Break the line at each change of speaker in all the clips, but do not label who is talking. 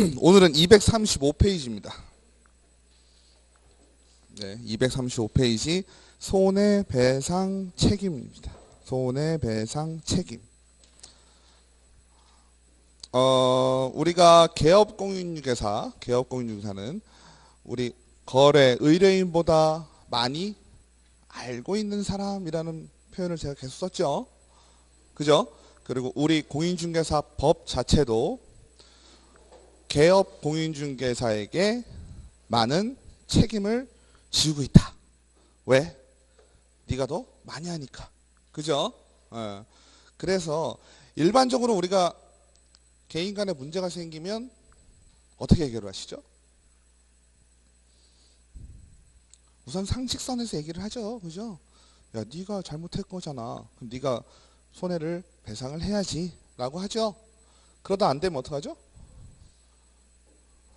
오늘은 235페이지입니다. 네, 235페이지 손해배상 책임입니다. 손해배상 책임. 우리가 개업공인중개사는 우리 거래 의뢰인보다 많이 알고 있는 사람이라는 표현을 제가 계속 썼죠. 그죠? 그리고 우리 공인중개사 법 자체도 개업공인중개사에게 많은 책임을 지우고 있다. 왜? 네가 더 많이 하니까. 그죠? 그래서 일반적으로 우리가 개인 간에 문제가 생기면 어떻게 해결을 하시죠? 우선 상식선에서 얘기를 하죠. 그죠? 야, 네가 잘못했 거잖아. 그럼 네가 손해를 배상을 해야지 라고 하죠. 그러다 안 되면 어떡하죠?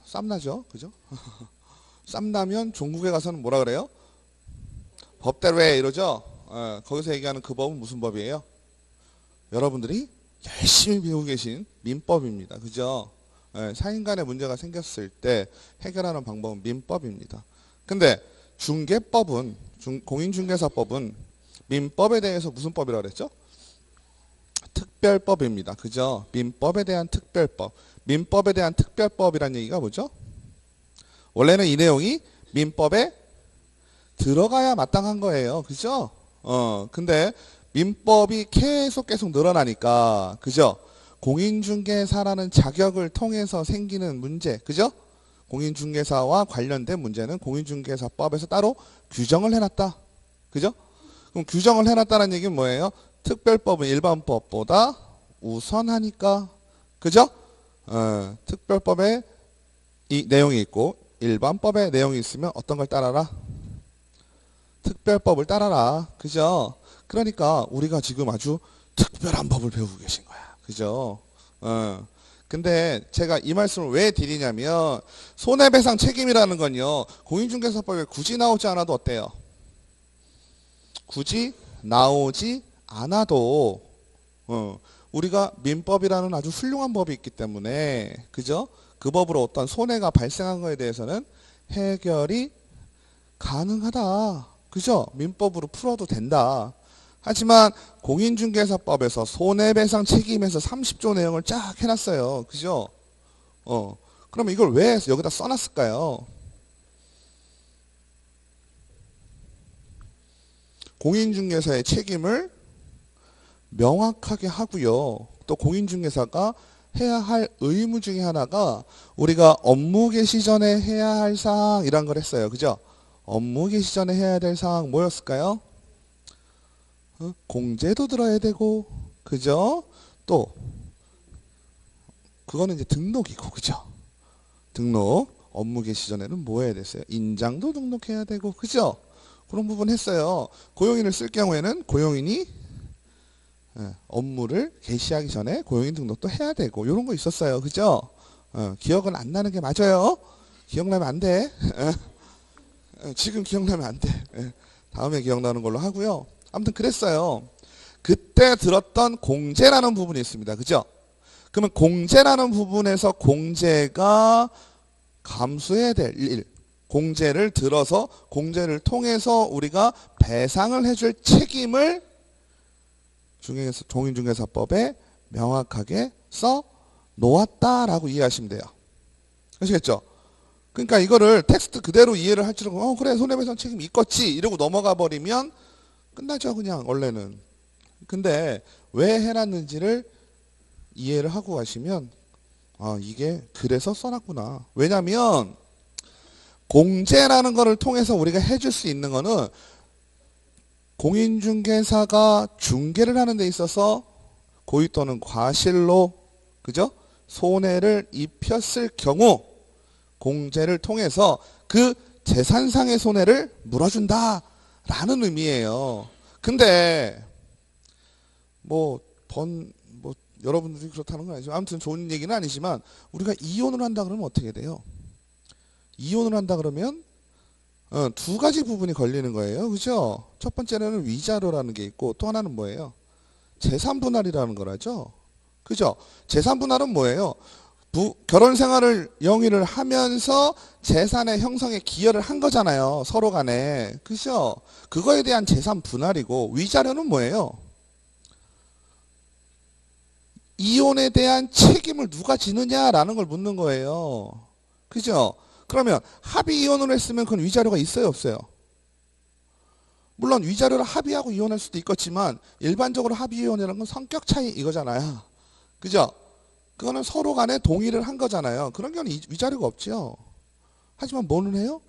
쌈나죠. 그죠? 쌈나면 종국에 가서는 뭐라 그래요? 법대로 해 이러죠. 거기서 얘기하는 그 법은 무슨 법이에요? 여러분들이 열심히 배우고 계신 민법입니다. 그죠? 사인 간에 문제가 생겼을 때 해결하는 방법은 민법입니다. 근데 중개법은 공인중개사법은 민법에 대해서 무슨 법이라고 그랬죠? 특별법입니다. 그죠? 민법에 대한 특별법. 민법에 대한 특별법이란 얘기가 뭐죠? 원래는 이 내용이 민법에 들어가야 마땅한 거예요. 그죠? 근데 민법이 계속 늘어나니까, 그죠? 공인중개사라는 자격을 통해서 생기는 문제, 그죠? 공인중개사와 관련된 문제는 공인중개사법에서 따로 규정을 해놨다. 그죠? 그럼 규정을 해놨다는 얘기는 뭐예요? 특별법은 일반법보다 우선하니까. 그죠? 특별법에 이 내용이 있고 일반법에 내용이 있으면 어떤 걸 따라라? 특별법을 따라라. 그죠? 그러니까 우리가 지금 아주 특별한 법을 배우고 계신 거야. 그죠? 근데 제가 이 말씀을 왜 드리냐면 손해배상 책임이라는 건요. 공인중개사법에 굳이 나오지 않아도 어때요? 굳이 나오지 않아도 우리가 민법이라는 아주 훌륭한 법이 있기 때문에 그죠? 그 법으로 어떤 손해가 발생한 거에 대해서는 해결이 가능하다. 그죠? 민법으로 풀어도 된다. 하지만 공인중개사법에서 손해배상 책임에서 30조 내용을 쫙 해놨어요. 그죠? 그럼 이걸 왜 여기다 써놨을까요? 공인중개사의 책임을 명확하게 하고요. 또 공인중개사가 해야 할 의무 중에 하나가 우리가 업무 개시 전에 해야 할 사항이란 걸 했어요. 그죠? 업무 개시 전에 해야 될 사항 뭐였을까요? 공제도 들어야 되고, 그죠? 또 그거는 이제 등록이고, 그죠? 등록. 업무 개시 전에는 뭐 해야 됐어요? 인장도 등록해야 되고, 그죠? 그런 부분 했어요. 고용인을 쓸 경우에는 고용인이 업무를 개시하기 전에 고용인 등록도 해야 되고 이런 거 있었어요. 그죠? 기억은 안 나는 게 맞아요. 기억나면 안 돼. 지금 기억나면 안 돼. 다음에 기억나는 걸로 하고요. 아무튼 그랬어요. 그때 들었던 공제라는 부분이 있습니다. 그죠? 그러면 공제라는 부분에서 공제가 감수해야 될 일, 공제를 들어서 공제를 통해서 우리가 배상을 해줄 책임을 공인중개사법에 명확하게 써 놓았다라고 이해하시면 돼요. 아시겠죠? 그러니까 이거를 텍스트 그대로 이해를 할 줄은 그래 손해배상 책임 있겠지 이러고 넘어가 버리면 끝나죠. 그냥 원래는. 근데 왜 해놨는지를 이해를 하고 가시면 이게 그래서 써놨구나. 왜냐면 공제라는 거를 통해서 우리가 해줄 수 있는 거는 공인중개사가 중개를 하는 데 있어서 고의 또는 과실로 그죠? 손해를 입혔을 경우 공제를 통해서 그 재산상의 손해를 물어준다 라는 의미예요. 근데 여러분들이 그렇다는 건 아니지만 아무튼 좋은 얘기는 아니지만 우리가 이혼을 한다 그러면 어떻게 돼요? 이혼을 한다 그러면 두 가지 부분이 걸리는 거예요. 그죠? 첫 번째는 위자료라는 게 있고 또 하나는 뭐예요? 재산분할이라는 거라죠. 그죠? 재산분할은 뭐예요? 결혼 생활을 영위를 하면서 재산의 형성에 기여를 한 거잖아요. 서로 간에. 그죠? 그거에 대한 재산 분할이고, 위자료는 뭐예요? 이혼에 대한 책임을 누가 지느냐라는 걸 묻는 거예요. 그죠? 그러면 합의 이혼을 했으면 그건 위자료가 있어요, 없어요? 물론 위자료를 합의하고 이혼할 수도 있겠지만 일반적으로 합의 이혼이라는 건 성격 차이 이거잖아요. 그죠? 그거는 서로 간에 동의를 한 거잖아요. 그런 경우는 위자료가 없죠. 하지만 뭐는 해요?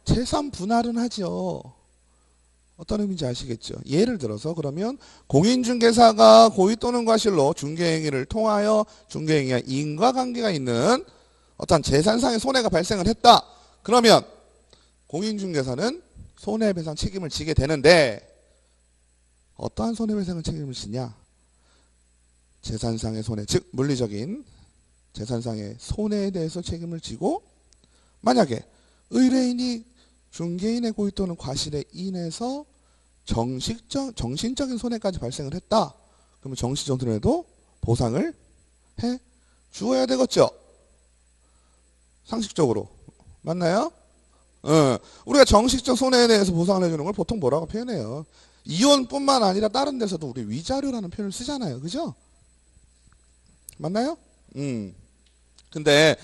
재산 분할은 하죠. 어떤 의미인지 아시겠죠? 예를 들어서 그러면 공인중개사가 고의 또는 과실로 중개행위를 통하여 중개행위와 인과관계가 있는 어떤 재산상의 손해가 발생을 했다. 그러면 공인중개사는 손해배상 책임을 지게 되는데 어떠한 손해배상 책임을 지냐? 재산상의 손해, 즉 물리적인 재산상의 손해에 대해서 책임을 지고 만약에 의뢰인이 중개인의 고의 또는 과실에 인해서 정신적인 손해까지 발생을 했다. 그러면 정신적 손해도 보상을 해 주어야 되겠죠. 상식적으로. 맞나요? 우리가 정신적 손해에 대해서 보상을 해주는 걸 보통 뭐라고 표현해요? 이혼뿐만 아니라 다른 데서도 우리 위자료라는 표현을 쓰잖아요. 그죠? 맞나요? 근데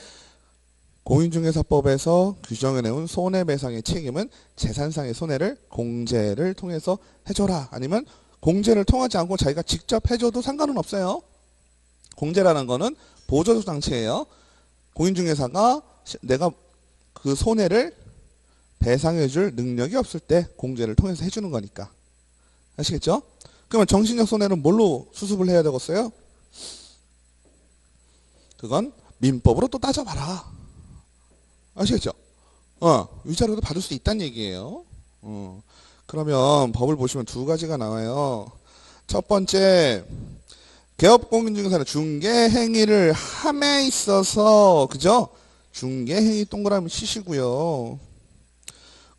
공인중개사법에서 규정해내온 손해배상의 책임은 재산상의 손해를 공제를 통해서 해줘라. 아니면 공제를 통하지 않고 자기가 직접 해줘도 상관은 없어요. 공제라는 거는 보조적 장치예요. 공인중개사가 내가 그 손해를 배상해줄 능력이 없을 때 공제를 통해서 해주는 거니까. 아시겠죠? 그러면 정신적 손해는 뭘로 수습을 해야 되겠어요? 그건 민법으로 또 따져봐라. 아시겠죠? 위자료도 받을 수 있다는 얘기예요. 그러면 법을 보시면 두 가지가 나와요. 첫 번째, 개업공인중개사는 중개행위를 함에 있어서, 그죠? 중개행위 동그라미 치시고요.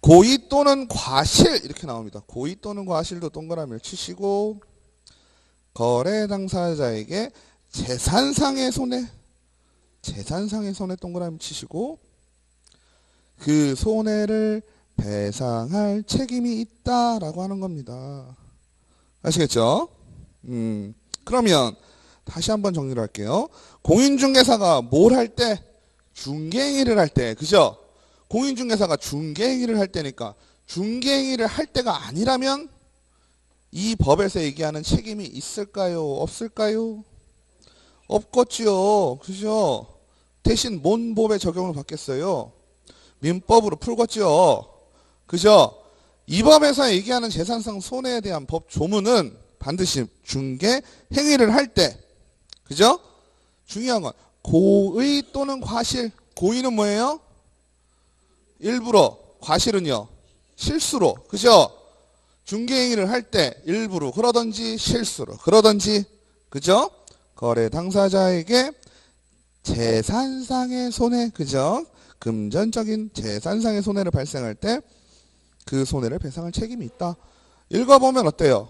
고의 또는 과실 이렇게 나옵니다. 고의 또는 과실도 동그라미를 치시고 거래 당사자에게 재산상의 손해 동그라미 치시고 그 손해를 배상할 책임이 있다라고 하는 겁니다. 아시겠죠? 그러면 다시 한번 정리를 할게요. 공인중개사가 뭘 할 때? 중개행위를 할 때, 그죠? 공인중개사가 중개행위를 할 때니까 중개행위를 할 때가 아니라면 이 법에서 얘기하는 책임이 있을까요? 없을까요? 없겠지요. 그죠? 대신 뭔 법에 적용을 받겠어요? 민법으로 풀겠죠. 그죠? 이 법에서 얘기하는 재산상 손해에 대한 법 조문은 반드시 중개 행위를 할 때, 그죠? 중요한 건 고의 또는 과실. 고의는 뭐예요? 일부러. 과실은요? 실수로. 그죠? 중개 행위를 할 때 일부러 그러든지 실수로 그러든지, 그죠? 거래 당사자에게 재산상의 손해, 그죠? 금전적인 재산상의 손해를 발생할 때 그 손해를 배상할 책임이 있다. 읽어보면 어때요?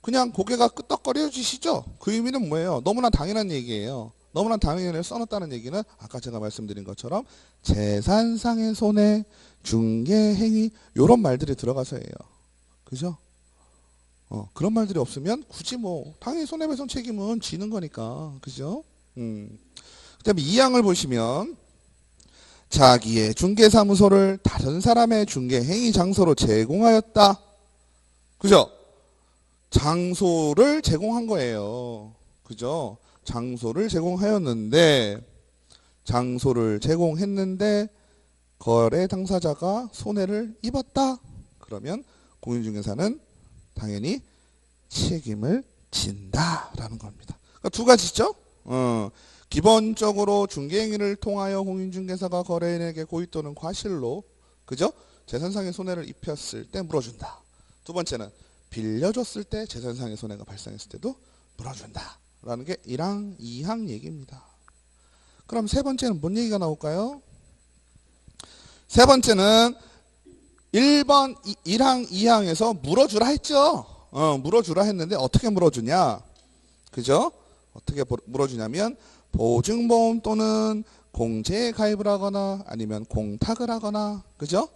그냥 고개가 끄덕거려지시죠? 그 의미는 뭐예요? 너무나 당연한 얘기예요. 너무나 당연히 써놨다는 얘기는 아까 제가 말씀드린 것처럼 재산상의 손해, 중개행위 이런 말들이 들어가서예요. 그죠? 그런 말들이 없으면 굳이 뭐 당연히 손해배상 책임은 지는 거니까. 그죠? 그 다음에 2항을 보시면 자기의 중개사무소를 다른 사람의 중개행위 장소로 제공하였다. 그죠? 장소를 제공한 거예요. 그죠? 장소를 제공하였는데 장소를 제공했는데 거래 당사자가 손해를 입었다. 그러면 공인중개사는 당연히 책임을 진다라는 겁니다. 그러니까 두 가지죠. 기본적으로 중개행위를 통하여 공인중개사가 거래인에게 고의 또는 과실로, 그죠? 재산상의 손해를 입혔을 때 물어준다. 두 번째는 빌려줬을 때 재산상의 손해가 발생했을 때도 물어준다. 라는 게 1항, 2항 얘기입니다. 그럼 세 번째는 뭔 얘기가 나올까요? 세 번째는 1번 1항, 2항에서 물어주라 했죠. 물어주라 했는데 어떻게 물어주냐? 그죠? 어떻게 물어주냐면 보증보험 또는 공제에 가입을 하거나 아니면 공탁을 하거나 그죠?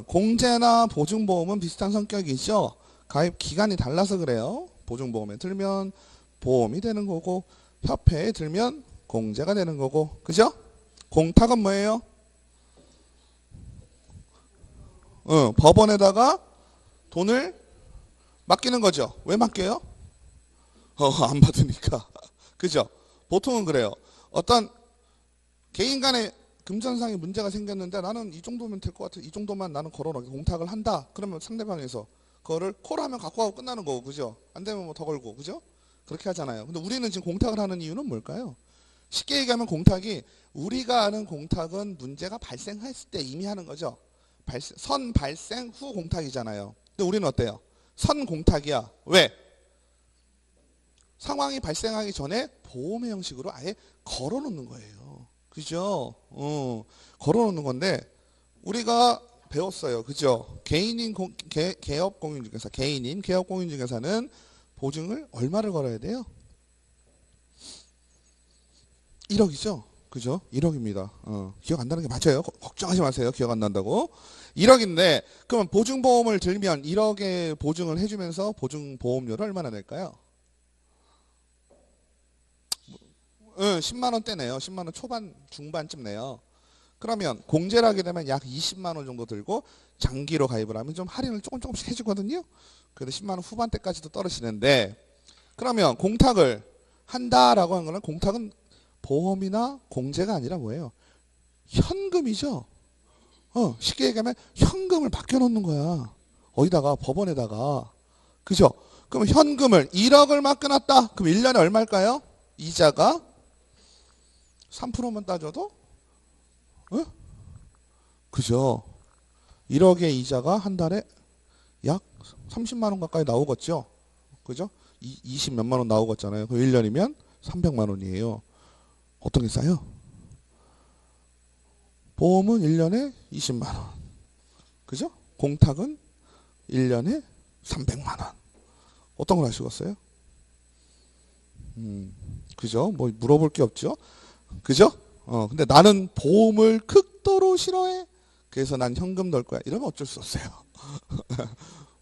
공제나 보증보험은 비슷한 성격이죠. 가입 기간이 달라서 그래요. 보증보험에 들면 보험이 되는 거고 협회에 들면 공제가 되는 거고 그죠? 공탁은 뭐예요? 법원에다가 돈을 맡기는 거죠. 왜 맡겨요? 안 받으니까. 그죠? 보통은 그래요. 어떤 개인 간의 금전상의 문제가 생겼는데 나는 이 정도면 될 것 같아. 이 정도만 나는 걸어놓게 공탁을 한다. 그러면 상대방에서 그거를 콜하면 갖고 가고 끝나는 거고. 그죠? 안 되면 뭐 더 걸고. 그죠? 그렇게 하잖아요. 근데 우리는 지금 공탁을 하는 이유는 뭘까요? 쉽게 얘기하면 공탁이 우리가 아는 공탁은 문제가 발생했을 때 이미 하는 거죠. 선 발생 후 공탁이잖아요. 근데 우리는 어때요? 선 공탁이야. 왜? 상황이 발생하기 전에 보험의 형식으로 아예 걸어놓는 거예요. 그죠? 걸어놓는 건데 우리가 배웠어요. 그죠? 개업 공인중개사, 개인인 개업 공인중개사는 보증을 얼마를 걸어야 돼요? 1억이죠? 그죠? 1억입니다. 기억 안 나는 게 맞아요. 걱정하지 마세요. 기억 안 난다고. 1억인데 그러면 보증보험을 들면 1억의 보증을 해주면서 보증보험료를 얼마나 낼까요? 10만 원대 내요. 10만 원 초반 중반쯤 내요. 그러면 공제를 하게 되면 약 20만 원 정도 들고 장기로 가입을 하면 좀 할인을 조금씩 해주거든요. 그래도 10만 원 후반대까지도 떨어지는데 그러면 공탁을 한다라고 하는 거는 공탁은 보험이나 공제가 아니라 뭐예요? 현금이죠. 쉽게 얘기하면 현금을 맡겨놓는 거야. 어디다가 법원에다가. 그죠? 그럼 현금을 1억을 맡겨놨다. 그럼 1년에 얼마일까요? 이자가 3%만 따져도 그죠? 1억의 이자가 한 달에 약 30만 원 가까이 나오겠죠? 그죠? 20 몇만 원 나오겠잖아요. 그 1년이면 300만 원이에요. 어떤 게 싸요? 보험은 1년에 20만 원. 그죠? 공탁은 1년에 300만 원. 어떤 걸 하시겠어요? 그죠? 뭐 물어볼 게 없죠? 그죠? 근데 나는 보험을 극도로 싫어해. 그래서 난 현금 넣을 거야. 이러면 어쩔 수 없어요.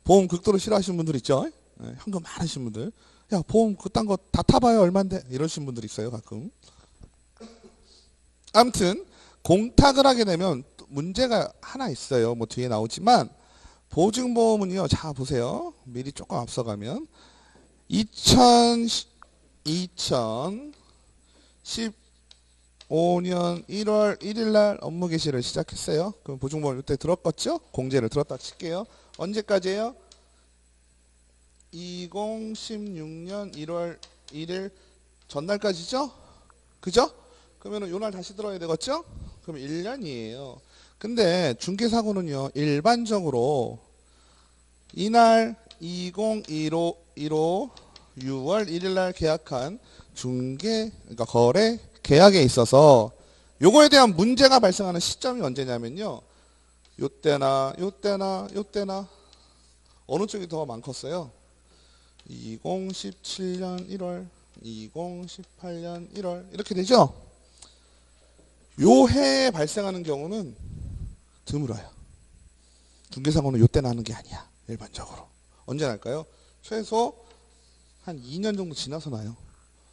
보험 극도로 싫어하시는 분들 있죠? 현금 많으신 분들. 야, 보험 그딴 거 다 타봐요. 얼만데? 이러신 분들 있어요, 가끔. 아무튼 공탁을 하게 되면 문제가 하나 있어요. 뭐 뒤에 나오지만 보증보험은요. 자, 보세요. 미리 조금 앞서가면 2015년 1월 1일 날 업무 개시를 시작했어요. 그럼 보증보험 이때 들었겠죠? 공제를 들었다 칠게요. 언제까지예요? 2016년 1월 1일 전날까지죠? 그죠? 그러면 요날 다시 들어야 되겠죠? 그럼 1년이에요. 근데 중개사고는요. 일반적으로 이날 2015 6월 1일 날 계약한 그러니까 거래 계약에 있어서 요거에 대한 문제가 발생하는 시점이 언제냐면요. 요때나 어느 쪽이 더 많겠어요? 2017년 1월, 2018년 1월 이렇게 되죠? 요 해에 발생하는 경우는 드물어요. 중개사고는 요때 나는 게 아니야. 일반적으로. 언제 날까요? 최소 한 2년 정도 지나서 나요.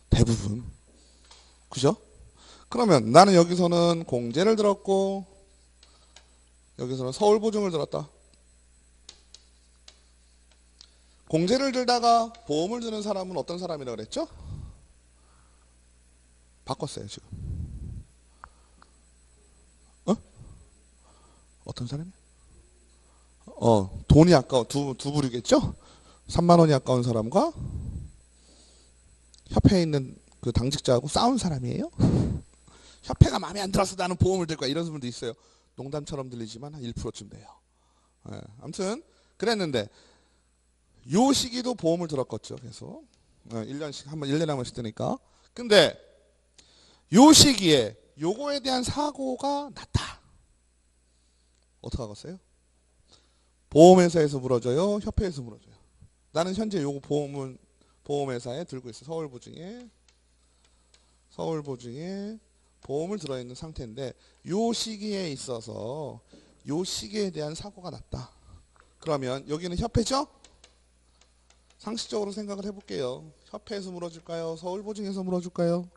대부분. 그죠? 그러면 나는 여기서는 공제를 들었고 여기서는 서울보증을 들었다. 공제를 들다가 보험을 드는 사람은 어떤 사람이라고 그랬죠? 바꿨어요 지금. 어떤 사람이? 돈이 아까워. 두 부류겠죠? 3만 원이 아까운 사람과 협회에 있는 그 당직자하고 싸운 사람이에요. 협회가 마음에 안 들어서 나는 보험을 들 거야. 이런 분도 있어요. 농담처럼 들리지만 한 1%쯤 돼요. 아무튼 그랬는데 요 시기도 보험을 들었겠죠. 계속 1년씩 한번 1년에 한 번씩 뜨니까. 근데 요 시기에 요거에 대한 사고가 났다. 어떻게 하겠어요? 보험회사에서 물어줘요? 협회에서 물어줘요? 나는 현재 요거 보험회사에 들고 있어. 서울보증에 서울보증에 보험을 들어있는 상태인데 요 시기에 있어서 요 시기에 대한 사고가 났다. 그러면 여기는 협회죠? 상식적으로 생각을 해볼게요. 협회에서 물어줄까요? 서울보증에서 물어줄까요?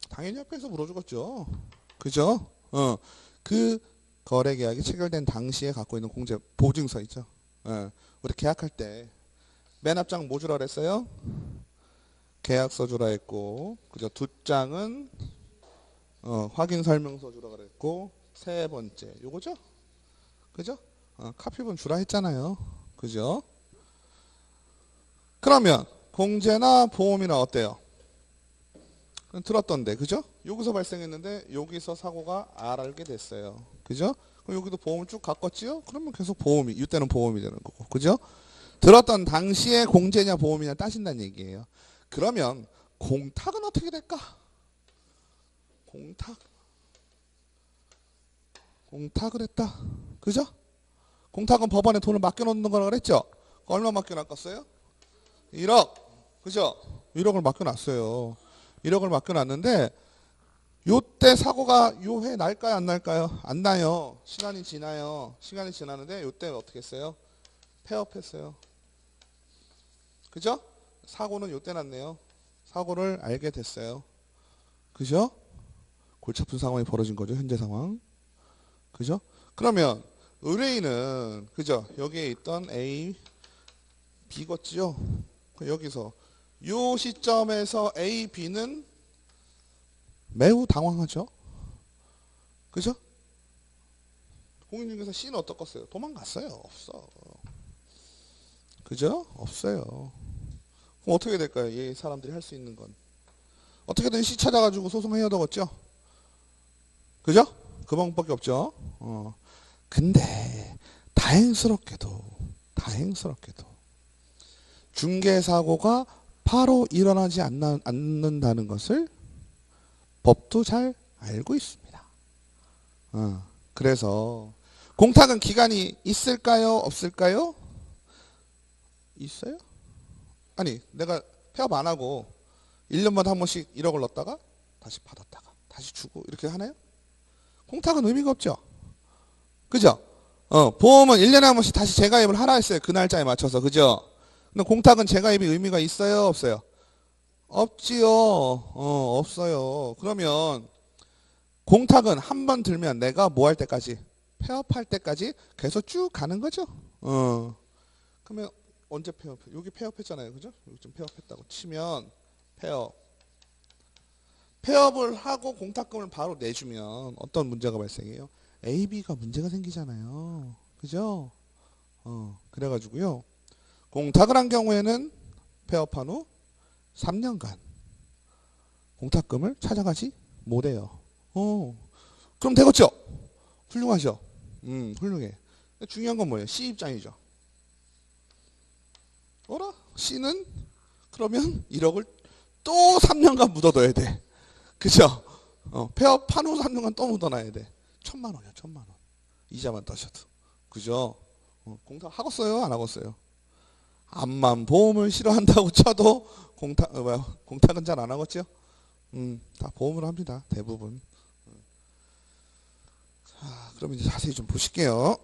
당연히 협회에서 물어주겠죠. 그죠? 그 거래계약이 체결된 당시에 갖고 있는 공제 보증서 있죠. 우리 계약할 때 맨 앞장 뭐 주라 그랬어요? 계약서 주라 했고, 그죠? 두 장은 확인 설명서 주라 그랬고, 세 번째 요거죠? 그죠? 카피본 주라 했잖아요. 그죠? 그러면 공제나 보험이나 어때요? 들었던데, 그죠? 여기서 발생했는데 여기서 사고가 알게 됐어요. 그죠? 그럼 여기도 보험을 쭉 갖겠지요? 그러면 계속 보험이, 이때는 보험이 되는 거고, 그죠? 들었던 당시에 공제냐 보험이냐 따진다는 얘기예요. 그러면 공탁은 어떻게 될까? 공탁을 했다. 그죠? 공탁은 법원에 돈을 맡겨놓는 거라 그랬죠? 얼마 맡겨놨겠어요? 1억. 그죠? 1억을 맡겨놨어요. 1억을 맡겨놨는데 요때 사고가 요해 날까요 안 날까요? 안 나요. 시간이 지나요. 시간이 지나는데 요때 어떻게 했어요? 폐업했어요. 그죠? 사고는 요때 났네요. 사고를 알게 됐어요. 그죠? 골치 아픈 상황이 벌어진 거죠. 현재 상황. 그죠? 그러면 의뢰인은 그죠? 여기에 있던 A, B겠지요? 여기서 요 시점에서 A, B는 매우 당황하죠. 그죠? 공인중개사 C는 어떻겠어요? 도망갔어요. 없어. 그죠? 없어요. 그럼 어떻게 될까요? 이 사람들이 할 수 있는 건 어떻게든 C 찾아가지고 소송해야 되겠죠. 그죠? 그 방법밖에 없죠. 근데 다행스럽게도 중개사고가 바로 일어나지 않는다는 것을 법도 잘 알고 있습니다. 그래서 공탁은 기간이 있을까요? 없을까요? 있어요? 아니 내가 폐업 안 하고 1년마다 한 번씩 1억을 넣었다가 다시 받았다가 다시 주고 이렇게 하나요? 공탁은 의미가 없죠. 그죠? 보험은 1년에 한 번씩 다시 재가입을 하라 했어요. 그 날짜에 맞춰서. 그죠? 근데 공탁은 재가입이 의미가 있어요? 없어요? 없지요. 없어요. 그러면 공탁은 한 번 들면 내가 뭐 할 때까지? 폐업할 때까지 계속 쭉 가는 거죠. 그러면 언제 폐업해? 여기 폐업했잖아요. 그죠? 여기 좀 폐업했다고 치면 폐업을 하고 공탁금을 바로 내주면 어떤 문제가 발생해요? A, B가 문제가 생기잖아요. 그죠? 그래가지고요. 공탁을 한 경우에는 폐업한 후 3년간 공탁금을 찾아가지 못해요. 그럼 되겠죠? 훌륭하죠? 훌륭해. 중요한 건 뭐예요? C 입장이죠. 어라? C는 그러면 1억을 또 3년간 묻어둬야 돼. 그죠? 폐업한 후 3년간 또 묻어놔야 돼. 1,000만 원이야, 1,000만 원. 이자만 떠셔도. 그죠? 공탁 하겠어요? 안 하겠어요? 암만 보험을 싫어한다고 쳐도 공탁은 잘 안 하겠죠? 다 보험으로 합니다. 대부분. 자, 그럼 이제 자세히 좀 보실게요.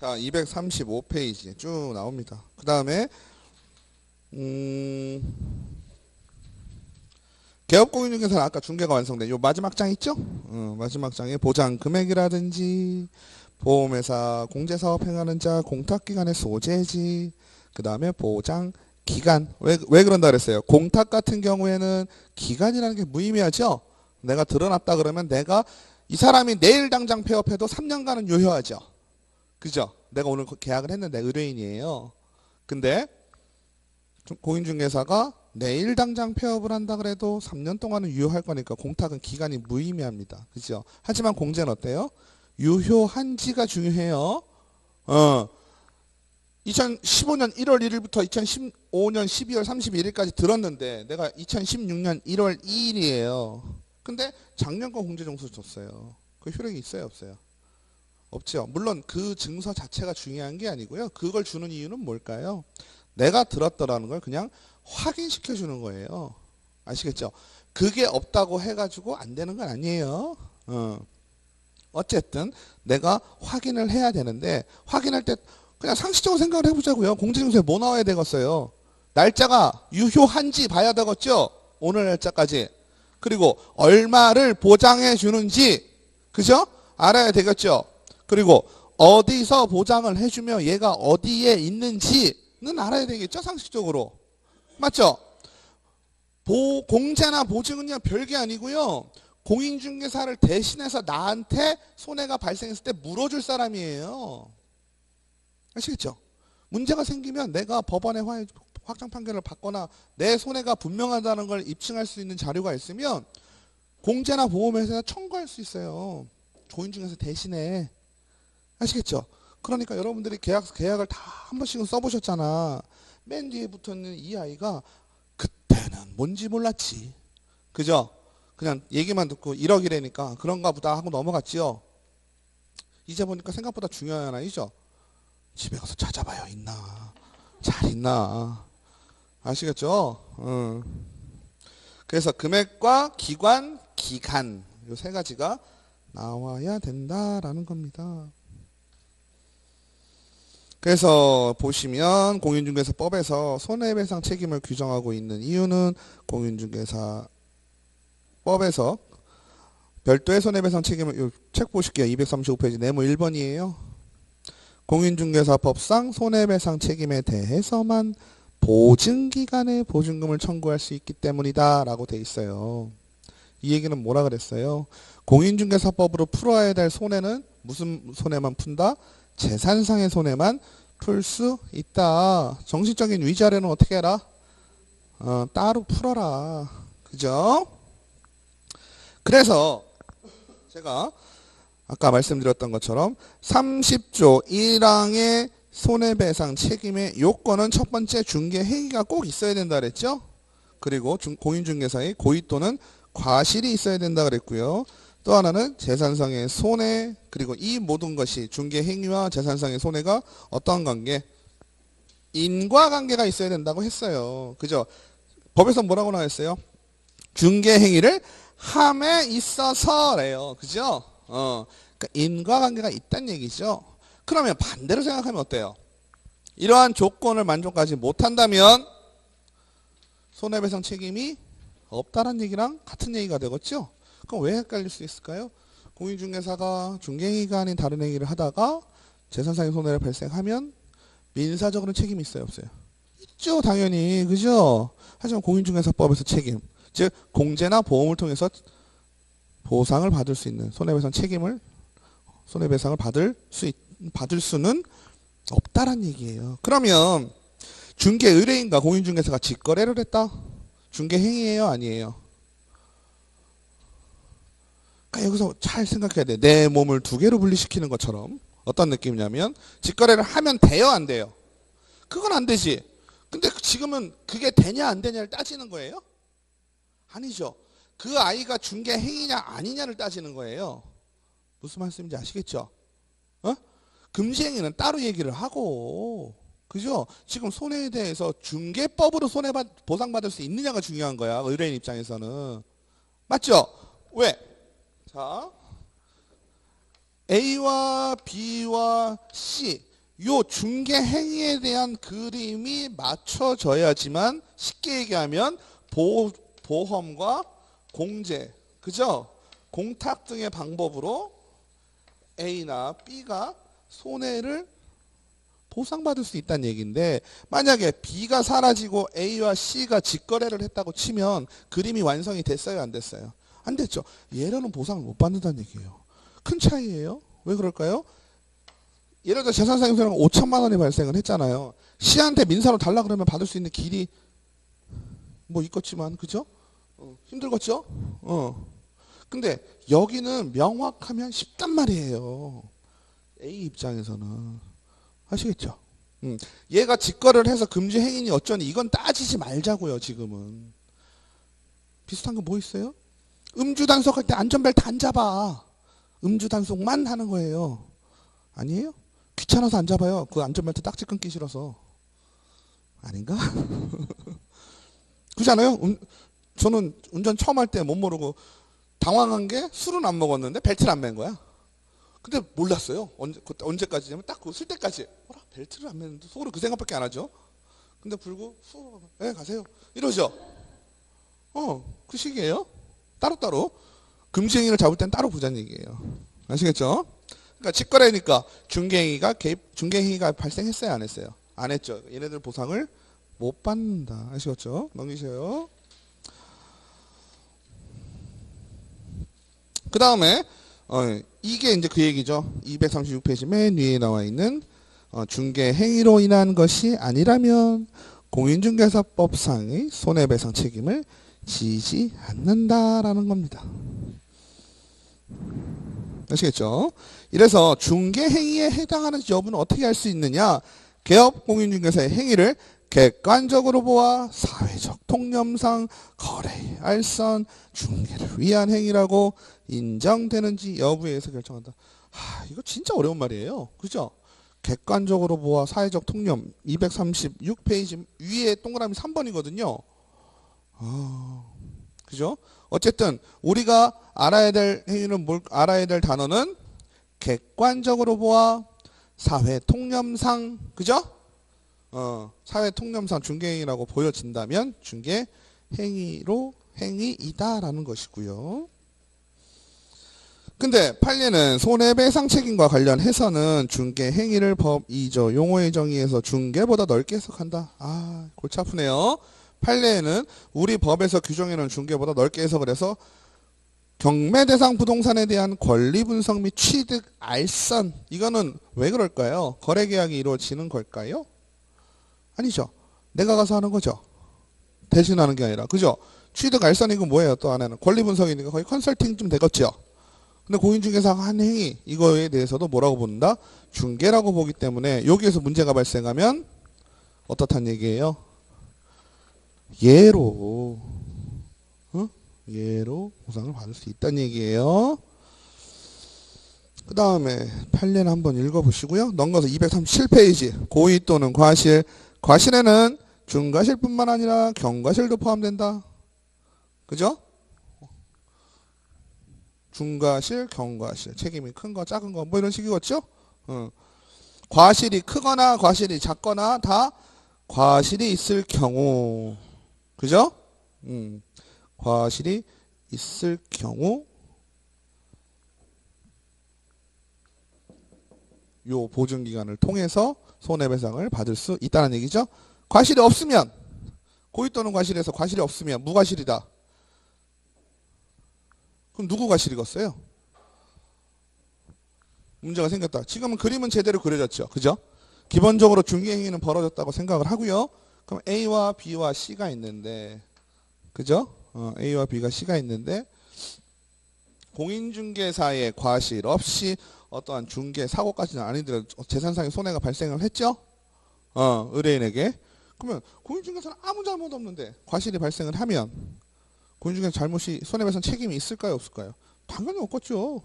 자, 235페이지에 쭉 나옵니다. 그 다음에 개업공인중개사는 아까 중개가 완성된 요 마지막 장 있죠? 마지막 장에 보장 금액이라든지 보험회사 공제사업 행하는 자 공탁기간의 소재지 그 다음에 보장 기간 왜 그런다 그랬어요? 공탁 같은 경우에는 기간이라는 게 무의미하죠? 내가 드러났다 그러면 내가 이 사람이 내일 당장 폐업해도 3년간은 유효하죠. 그죠? 내가 오늘 계약을 했는데 의뢰인이에요. 근데 공인중개사가 내일 당장 폐업을 한다 그래도 3년 동안은 유효할 거니까 공탁은 기간이 무의미합니다. 그죠? 하지만 공제는 어때요? 유효한지가 중요해요. 2015년 1월 1일부터 2015년 12월 31일까지 들었는데 내가 2016년 1월 2일이에요. 근데 작년 거 공제증서 줬어요. 그 효력이 있어요? 없어요? 없죠. 물론 그 증서 자체가 중요한 게 아니고요. 그걸 주는 이유는 뭘까요? 내가 들었더라는 걸 그냥 확인시켜 주는 거예요. 아시겠죠? 그게 없다고 해가지고 안 되는 건 아니에요. 어쨌든 내가 확인을 해야 되는데 확인할 때 그냥 상식적으로 생각을 해보자고요. 공제증서에 뭐 나와야 되겠어요? 날짜가 유효한지 봐야 되겠죠? 오늘 날짜까지. 그리고 얼마를 보장해 주는지 그죠? 알아야 되겠죠? 그리고 어디서 보장을 해주며 얘가 어디에 있는지는 알아야 되겠죠? 상식적으로. 맞죠? 공제나 보증은요 별게 아니고요. 공인중개사를 대신해서 나한테 손해가 발생했을 때 물어줄 사람이에요. 아시겠죠? 문제가 생기면 내가 법원에 확정 판결을 받거나 내 손해가 분명하다는 걸 입증할 수 있는 자료가 있으면 공제나 보험회사에 청구할 수 있어요. 공인중개사 대신에. 아시겠죠? 그러니까 여러분들이 계약을 다 한 번씩은 써보셨잖아. 맨 뒤에 붙어있는 이 아이가 그때는 뭔지 몰랐지. 그죠? 그냥 얘기만 듣고 1억이라니까 그런가 보다 하고 넘어갔지요. 이제 보니까 생각보다 중요한 아이죠. 집에 가서 찾아봐요. 있나? 잘 있나? 아시겠죠? 그래서 금액과 기관, 기간 이 세 가지가 나와야 된다라는 겁니다. 그래서 보시면 공인중개사법에서 손해배상 책임을 규정하고 있는 이유는 공인중개사법에서 별도의 손해배상 책임을 책 보실게요. 235페이지 네모 1번이에요. 공인중개사법상 손해배상 책임에 대해서만 보증기간에 보증금을 청구할 수 있기 때문이다 라고 돼 있어요. 이 얘기는 뭐라 그랬어요? 공인중개사법으로 풀어야 될 손해는 무슨 손해만 푼다? 재산상의 손해만 풀 수 있다. 정신적인 위자료는 어떻게 해라? 따로 풀어라. 그죠? 그래서 제가 아까 말씀드렸던 것처럼 30조 1항의 손해배상 책임의 요건은 첫 번째 중개행위가 꼭 있어야 된다 그랬죠? 그리고 공인중개사의 고의 또는 과실이 있어야 된다 그랬고요. 또 하나는 재산상의 손해, 그리고 이 모든 것이 중개행위와 재산상의 손해가 어떠한 관계? 인과관계가 있어야 된다고 했어요. 그죠? 법에서 뭐라고 나왔어요? 중개행위를 함에 있어서래요. 그죠? 그러니까 인과관계가 있다는 얘기죠. 그러면 반대로 생각하면 어때요? 이러한 조건을 만족하지 못한다면 손해배상 책임이 없다는 얘기랑 같은 얘기가 되겠죠? 그럼 왜 헷갈릴 수 있을까요? 공인중개사가 중개행위가 아닌 다른 행위를 하다가 재산상의 손해를 발생하면 민사적으로는 책임이 있어요, 없어요? 있죠, 당연히. 그죠? 하지만 공인중개사법에서 책임, 즉 공제나 보험을 통해서 보상을 받을 수 있는 손해배상을 받을 수는 없다란 얘기예요. 그러면 중개 의뢰인과 공인중개사가 직거래를 했다? 중개 행위예요, 아니에요? 그러니까 여기서 잘 생각해야 돼. 내 몸을 두 개로 분리시키는 것처럼 어떤 느낌이냐면 직거래를 하면 돼요, 안 돼요? 그건 안 되지. 근데 지금은 그게 되냐 안 되냐를 따지는 거예요? 아니죠. 그 아이가 중개 행위냐 아니냐를 따지는 거예요. 무슨 말씀인지 아시겠죠? 금지 행위는 따로 얘기를 하고, 그죠? 지금 손해에 대해서 중개법으로 보상받을 수 있느냐가 중요한 거야. 의뢰인 입장에서는. 맞죠? 왜? 자, A와 B와 C 요 중개 행위에 대한 그림이 맞춰져야지만 쉽게 얘기하면 보험과 공제, 그죠? 공탁 등의 방법으로 A나 B가 손해를 보상받을 수 있다는 얘기인데, 만약에 B가 사라지고 A와 C가 직거래를 했다고 치면 그림이 완성이 됐어요, 안 됐어요? 안 됐죠. 얘로는 보상을 못 받는다는 얘기예요. 큰 차이예요. 왜 그럴까요? 예를 들어 재산상의 손해가 5천만 원이 발생을 했잖아요. C한테 민사로 달라 그러면 받을 수 있는 길이 뭐 있겠지만, 그죠? 힘들겠죠? 근데 여기는 명확하면 쉽단 말이에요. A 입장에서는. 아시겠죠? 얘가 직거래를 해서 금지 행위니 어쩌니 이건 따지지 말자고요, 지금은. 비슷한 거 뭐 있어요? 음주 단속할 때 안전벨트 안 잡아. 음주 단속만 하는 거예요. 아니에요? 귀찮아서 안 잡아요. 그 안전벨트 딱지 끊기 싫어서. 아닌가? 그렇지 않아요? 저는 운전 처음 할 때 못 모르고 당황한 게 술은 안 먹었는데 벨트를 안 맨 거야. 근데 몰랐어요. 그때 언제까지냐면 딱 그거 쓸 때까지. 어라, 벨트를 안 매는데 속으로 그 생각밖에 안 하죠. 근데 불고 예, 가세요. 이러죠. 그 식이에요. 따로따로. 금지행위를 잡을 땐 따로 보자는 얘기예요. 아시겠죠? 그러니까 직거래니까 중개행위가 발생했어요, 안 했어요? 안 했죠. 얘네들 보상을 못 받는다. 아시겠죠? 넘기세요. 그 다음에 이게 이제 그 얘기죠. 236페이지 맨 위에 나와 있는 중개 행위로 인한 것이 아니라면 공인중개사법상의 손해배상 책임을 지지 않는다라는 겁니다. 아시겠죠? 이래서 중개 행위에 해당하는 여부는 어떻게 할 수 있느냐? 개업 공인중개사의 행위를 객관적으로 보아 사회적 통념상 거래, 알선, 중개를 위한 행위라고 인정되는지 여부에 의해서 결정한다. 이거 진짜 어려운 말이에요. 그죠? 객관적으로 보아 사회적 통념 236페이지 위에 동그라미 3번이거든요. 그죠? 어쨌든 우리가 알아야 될 행위는 알아야 될 단어는 객관적으로 보아 사회 통념상, 그죠? 사회 통념상 중개행위라고 보여진다면 중개 행위이다라는 것이고요. 근데 판례는 손해배상 책임과 관련해서는 중개 행위를 법 2조 용어의 정의에서 중개보다 넓게 해석한다. 골치 아프네요. 판례에는 우리 법에서 규정해놓은 중개보다 넓게 해석을 해서 경매 대상 부동산에 대한 권리 분석 및 취득 알선, 이거는 왜 그럴까요? 거래 계약이 이루어지는 걸까요? 아니죠. 내가 가서 하는 거죠. 대신하는 게 아니라. 그죠? 취득 알선 이거 뭐예요? 또 하나는 권리 분석이니까 거의 컨설팅 좀 되겠죠. 근데 공인중개사가 한 행위, 이거에 대해서도 뭐라고 본다? 중개라고 보기 때문에 여기에서 문제가 발생하면 어떻단 얘기예요? 예로 보상을 받을 수 있다는 얘기예요. 그 다음에 판례는 한번 읽어보시고요. 넘겨서 237페이지 고의 또는 과실. 과실에는 중과실뿐만 아니라 경과실도 포함된다. 그죠? 중과실, 경과실. 책임이 큰 거, 작은 거, 뭐 이런 식이겠죠? 과실이 크거나 과실이 작거나 다 과실이 있을 경우. 그죠? 과실이 있을 경우 요 보증기간을 통해서 손해배상을 받을 수 있다는 얘기죠. 과실이 없으면 고의 또는 과실에서 과실이 없으면 무과실이다. 그럼 누구 과실이겠어요? 문제가 생겼다. 지금은 그림은 제대로 그려졌죠. 그죠? 기본적으로 중개행위는 벌어졌다고 생각을 하고요. 그럼 A와 B와 C가 있는데, 그죠? A와 B가 C가 있는데 공인중개사의 과실 없이 어떠한 중개 사고까지는 아니더라도 재산상의 손해가 발생을 했죠? 의뢰인에게. 그러면 공인중개사는 아무 잘못 없는데 과실이 발생을 하면 공인중개사 잘못이 손해배상 책임이 있을까요? 없을까요? 당연히 없겠죠.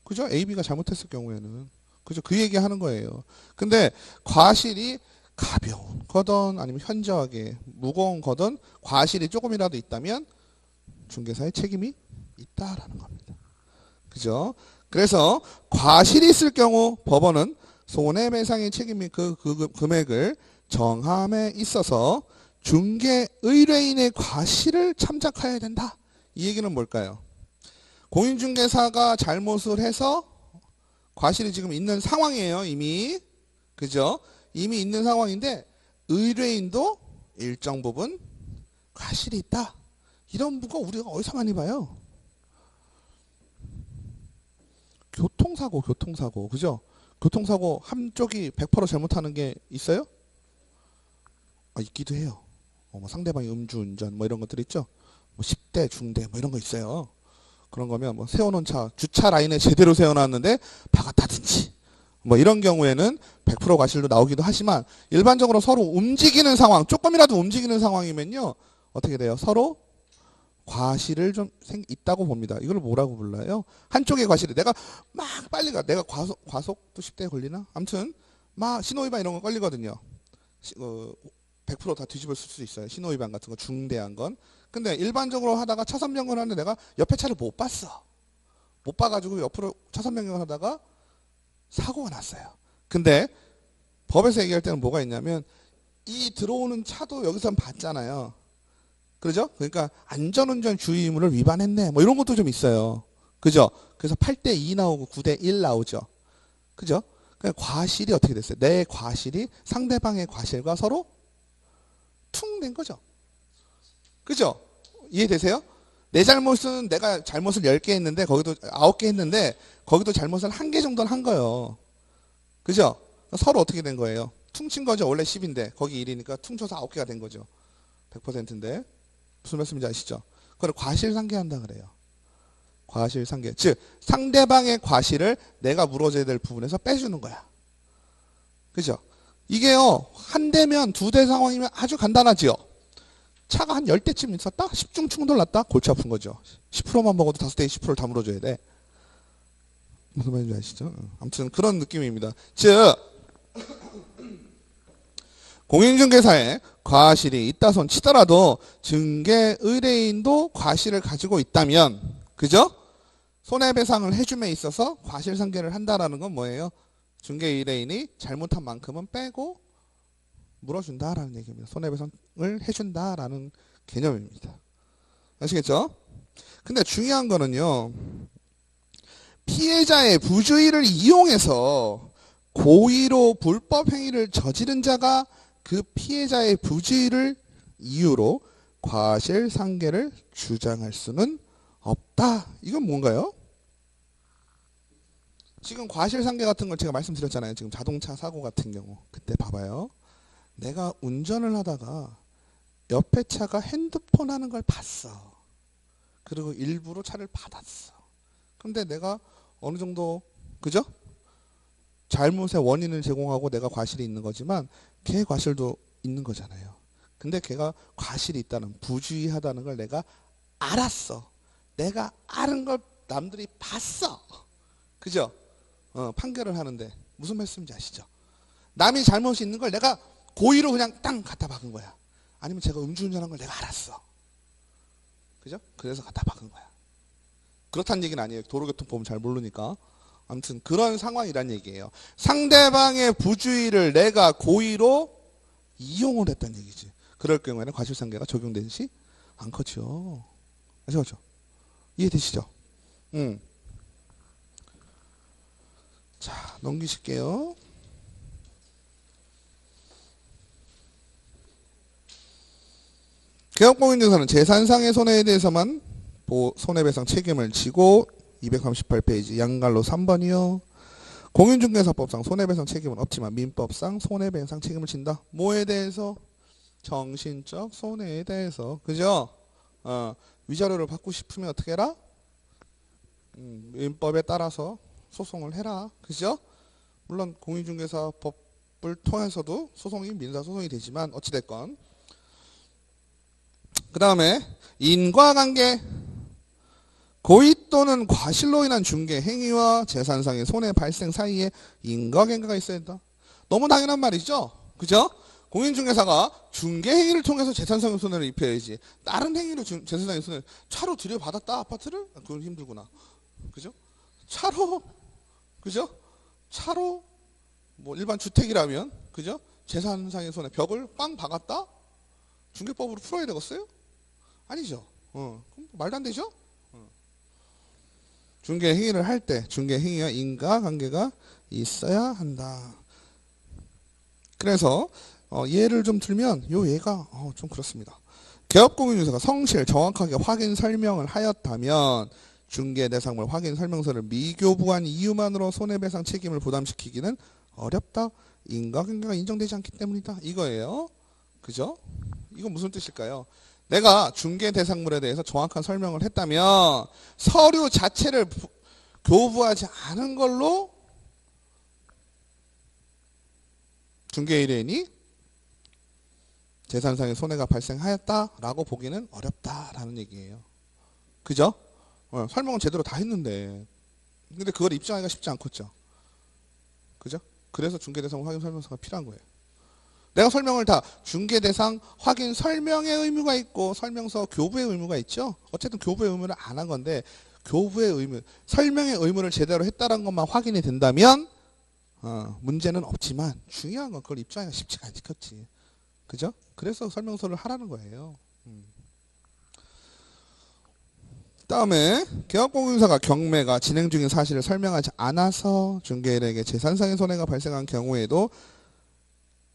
그죠? A, B가 잘못했을 경우에는. 그죠? 그 얘기 하는 거예요. 근데 과실이 가벼운 거든 아니면 현저하게 무거운 거든 과실이 조금이라도 있다면 중개사의 책임이 있다라는 겁니다. 그죠? 그래서 과실이 있을 경우 법원은 손해배상의 책임 및 그 금액을 정함에 있어서 중개 의뢰인의 과실을 참작해야 된다. 이 얘기는 뭘까요? 공인중개사가 잘못을 해서 과실이 지금 있는 상황이에요. 이미. 그죠? 이미 있는 상황인데 의뢰인도 일정 부분 과실이 있다. 이런 거 우리가 어디서 많이 봐요? 교통사고. 그죠? 교통사고 한쪽이 100% 잘못하는 게 있어요? 있기도 해요. 뭐 상대방이 음주운전 뭐 이런 것들 있죠? 뭐 10대, 중대 뭐 이런 거 있어요. 그런 거면 뭐 세워놓은 차, 주차 라인에 제대로 세워놨는데 박았다든지 뭐 이런 경우에는 100% 과실도 나오기도 하지만 일반적으로 서로 움직이는 상황, 조금이라도 움직이는 상황이면요. 어떻게 돼요? 서로 과실을 좀 있다고 봅니다. 이걸 뭐라고 불러요? 한쪽의 과실이 내가 막 빨리 가. 내가 과속도 10대에 걸리나? 아무튼 막 신호위반 이런 거 걸리거든요. 100%다 뒤집어 쓸 수 있어요. 신호위반 같은 거 중대한 건. 근데 일반적으로 하다가 차선 변경을 하는데 내가 옆에 차를 못 봤어. 못 봐가지고 옆으로 차선 변경을 하다가 사고가 났어요. 근데 법에서 얘기할 때는 뭐가 있냐면 이 들어오는 차도 여기서 봤잖아요. 그죠? 그러니까 안전운전 주의 의무를 위반했네. 뭐 이런 것도 좀 있어요. 그죠? 그래서 8대 2 나오고 9대 1 나오죠. 그죠? 그러니까 과실이 어떻게 됐어요? 내 과실이 상대방의 과실과 서로 퉁 된 거죠. 그죠? 이해되세요? 내 잘못은 내가 잘못을 10개 했는데 거기도 9개 했는데 거기도 잘못을 1개 정도는 한 거예요. 그죠? 서로 어떻게 된 거예요? 퉁친 거죠. 원래 10인데 거기 1이니까 퉁쳐서 9개가 된 거죠. 100%인데 무슨 말씀인지 아시죠? 그걸 과실상계한다 그래요. 과실상계. 즉 상대방의 과실을 내가 물어줘야 될 부분에서 빼주는 거야. 그죠? 이게요. 한 대면 두 대 상황이면 아주 간단하지요. 차가 한 10대쯤 있었다? 10중 충돌 났다? 골치 아픈 거죠. 10%만 먹어도 5대에 10%를 다 물어줘야 돼. 무슨 말인지 아시죠? 아무튼 그런 느낌입니다. 즉 공인중개사에 과실이 있다 손 치더라도 중개 의뢰인도 과실을 가지고 있다면 그죠? 손해배상을 해줌에 있어서 과실상계를 한다라는 건 뭐예요? 중개 의뢰인이 잘못한 만큼은 빼고 물어준다라는 얘기입니다. 손해배상을 해준다라는 개념입니다. 아시겠죠? 근데 중요한 거는요. 피해자의 부주의를 이용해서 고의로 불법 행위를 저지른 자가 그 피해자의 부주의를 이유로 과실상계를 주장할 수는 없다. 이건 뭔가요? 지금 과실상계 같은 걸 제가 말씀드렸잖아요. 지금 자동차 사고 같은 경우. 그때 봐봐요. 내가 운전을 하다가 옆에 차가 핸드폰 하는 걸 봤어. 그리고 일부러 차를 받았어. 근데 내가 어느 정도 그죠? 잘못의 원인을 제공하고 내가 과실이 있는 거지만 걔 과실도 있는 거잖아요. 근데 걔가 과실이 있다는 부주의하다는 걸 내가 알았어. 내가 아는 걸 남들이 봤어. 그죠? 판결을 하는데 무슨 말씀인지 아시죠? 남이 잘못이 있는 걸 내가 고의로 그냥 땅 갖다 박은 거야. 아니면 제가 음주운전한 걸 내가 알았어. 그죠? 그래서 갖다 박은 거야. 그렇다는 얘기는 아니에요. 도로교통법은 잘 모르니까. 아무튼 그런 상황이란 얘기예요. 상대방의 부주의를 내가 고의로 이용을 했다는 얘기지. 그럴 경우에는 과실상계가 적용되지 않겠죠. 아시겠죠? 이해되시죠? 자, 넘기실게요. 개업공인중개사는 재산상의 손해에 대해서만 손해배상 책임을 지고 238페이지 양갈로 3번이요. 공인중개사법상 손해배상 책임은 없지만 민법상 손해배상 책임을 진다. 뭐에 대해서? 정신적 손해에 대해서. 그죠? 위자료를 받고 싶으면 어떻게 해라? 민법에 따라서 소송을 해라. 그죠? 물론 공인중개사법을 통해서도 소송이 민사소송이 되지만 어찌됐건 그 다음에 인과관계 고의 또는 과실로 인한 중개 행위와 재산상의 손해 발생 사이에 인과관계가 있어야 된다. 너무 당연한 말이죠. 그죠? 공인중개사가 중개 행위를 통해서 재산상의 손해를 입혀야지. 다른 행위로 재산상의 손해를 차로 들여받았다 아파트를? 그건 힘들구나. 그죠? 차로 그죠? 차로 뭐 일반 주택이라면 그죠? 재산상의 손해 벽을 빵 박았다? 중개법으로 풀어야 되겠어요? 아니죠. 그럼 말도 안 되죠? 중개 행위를 할 때 중개 행위와 인과관계가 있어야 한다. 그래서 예를 좀 들면 요 예가 좀 그렇습니다. 개업공인중개사가 성실 정확하게 확인 설명을 하였다면 중개대상물 확인 설명서를 미교부한 이유만으로 손해배상 책임을 부담시키기는 어렵다. 인과관계가 인정되지 않기 때문이다. 이거예요. 그죠? 이건 무슨 뜻일까요? 내가 중개대상물에 대해서 정확한 설명을 했다면 서류 자체를 교부하지 않은 걸로 중개의뢰인이 재산상의 손해가 발생하였다라고 보기는 어렵다라는 얘기예요. 그죠? 설명은 제대로 다 했는데 근데 그걸 입증하기가 쉽지 않겠죠. 그죠? 그래서 중개대상물 확인 설명서가 필요한 거예요. 내가 설명을 다 중개 대상 확인 설명의 의무가 있고 설명서 교부의 의무가 있죠. 어쨌든 교부의 의무를 안 한 건데 교부의 의무, 설명의 의무를 제대로 했다는 것만 확인이 된다면 문제는 없지만 중요한 건 그걸 입증하기가 쉽지가 않겠지. 그죠? 그래서 설명서를 하라는 거예요. 다음에 계약공인사가 경매가 진행 중인 사실을 설명하지 않아서 중개일에게 재산상의 손해가 발생한 경우에도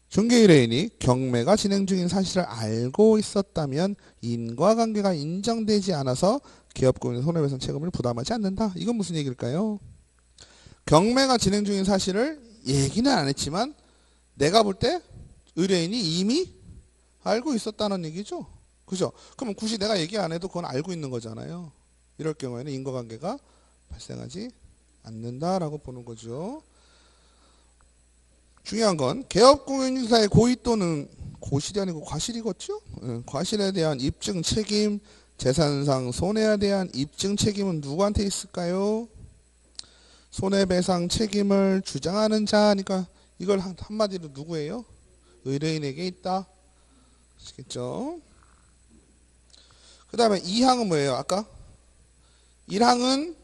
중개의뢰인이 경매가 진행 중인 사실을 알고 있었다면 인과관계가 인정되지 않아서 기업공인 손해배상 책임을 부담하지 않는다. 이건 무슨 얘기일까요? 경매가 진행 중인 사실을 얘기는 안 했지만 내가 볼 때 의뢰인이 이미 알고 있었다는 얘기죠. 그죠? 그럼 굳이 내가 얘기 안 해도 그건 알고 있는 거잖아요. 이럴 경우에는 인과관계가 발생하지 않는다라고 보는 거죠. 중요한 건 개업공인인사의 고의 또는 고실이 아니고 과실이겠죠? 과실에 대한 입증 책임, 재산상 손해에 대한 입증 책임은 누구한테 있을까요? 손해배상 책임을 주장하는 자니까 이걸 한마디로 누구예요? 의뢰인에게 있다. 아시겠죠? 그 다음에 2항은 뭐예요? 아까 1항은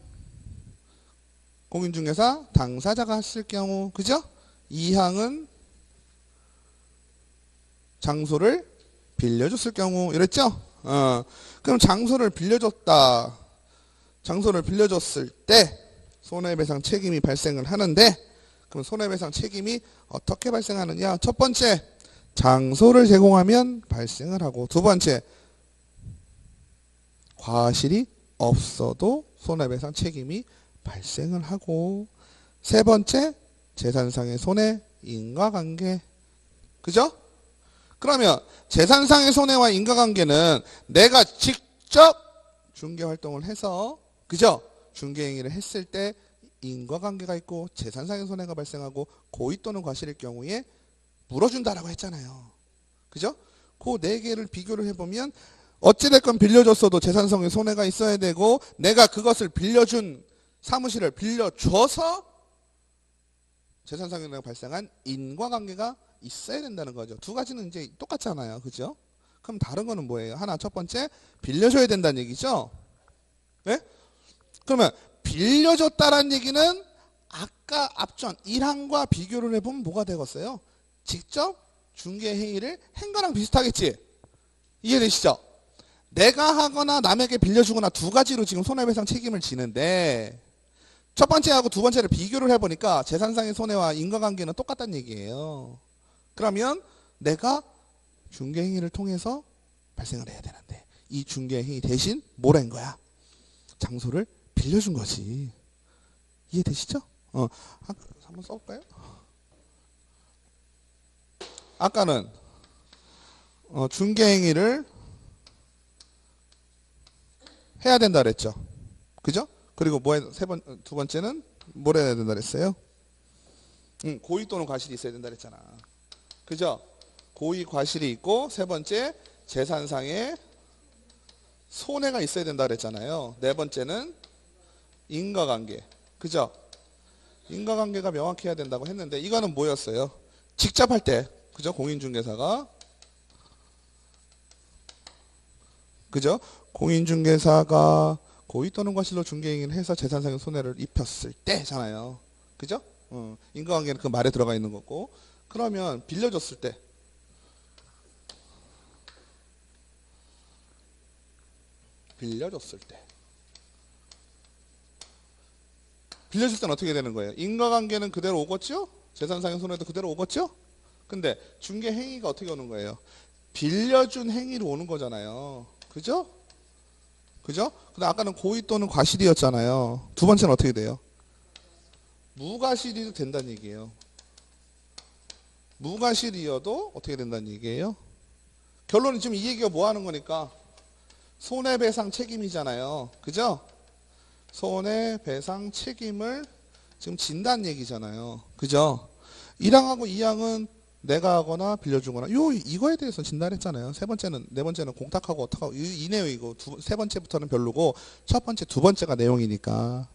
공인중개사 당사자가 했을 경우, 그죠? 2항은 장소를 빌려줬을 경우 이랬죠? 그럼 장소를 빌려줬다. 장소를 빌려줬을 때 손해배상 책임이 발생을 하는데 그럼 손해배상 책임이 어떻게 발생하느냐? 첫 번째, 장소를 제공하면 발생을 하고 두 번째, 과실이 없어도 손해배상 책임이 발생을 하고 세 번째, 재산상의 손해, 인과관계. 그죠? 그러면 재산상의 손해와 인과관계는 내가 직접 중개활동을 해서 그죠? 중개행위를 했을 때 인과관계가 있고 재산상의 손해가 발생하고 고의 또는 과실일 경우에 물어준다라고 했잖아요. 그죠? 그 네 개를 비교를 해보면 어찌됐건 빌려줬어도 재산상의 손해가 있어야 되고 내가 그것을 빌려준 사무실을 빌려줘서 재산상의 발생한 인과관계가 있어야 된다는 거죠. 두 가지는 이제 똑같잖아요. 그죠? 그럼 다른 거는 뭐예요? 하나, 첫 번째, 빌려줘야 된다는 얘기죠. 네? 그러면 빌려줬다라는 얘기는 아까 앞전 1항과 비교를 해보면 뭐가 되겠어요? 직접 중개행위를 한 거랑 비슷하겠지? 이해되시죠? 내가 하거나 남에게 빌려주거나 두 가지로 지금 손해배상 책임을 지는데 첫 번째하고 두 번째를 비교를 해보니까 재산상의 손해와 인과관계는 똑같다는 얘기예요. 그러면 내가 중개행위를 통해서 발생을 해야 되는데 이 중개행위 대신 뭘 한 거야? 장소를 빌려준 거지. 이해되시죠? 한번 써볼까요? 아까는 중개행위를 해야 된다 그랬죠. 그죠? 그리고 두 번째는 뭘 해야 된다 그랬어요? 고의 또는 과실이 있어야 된다 그랬잖아. 그죠? 고의 과실이 있고 세 번째 재산상의 손해가 있어야 된다 그랬잖아요. 네 번째는 인과관계. 그죠? 인과관계가 명확해야 된다고 했는데 이거는 뭐였어요? 직접 할 때. 그죠? 공인중개사가. 그죠? 공인중개사가 고의 또는 과실로 중개행위를 해서 재산상의 손해를 입혔을 때잖아요. 그죠? 인과관계는 그 말에 들어가 있는 거고. 그러면 빌려줬을 때 빌려줄 때는 어떻게 되는 거예요? 인과관계는 그대로 오겠죠? 재산상의 손해도 그대로 오겠죠? 근데 중개행위가 어떻게 오는 거예요? 빌려준 행위로 오는 거잖아요. 그죠? 그죠? 근데 아까는 고의 또는 과실이었잖아요. 두 번째는 어떻게 돼요? 무과실이도 된다는 얘기예요. 무과실이어도 어떻게 된다는 얘기예요? 결론은 지금 이 얘기가 뭐 하는 거니까 손해배상 책임이잖아요. 그죠? 손해배상 책임을 지금 진다는 얘기잖아요. 그죠? 1항하고 2항은 내가 하거나 빌려주거나 이거에 대해서 진단했잖아요. 네 번째는 공탁하고 어떡하고 이 내용이고 세 번째부터는 별로고 첫 번째, 두 번째가 내용이니까.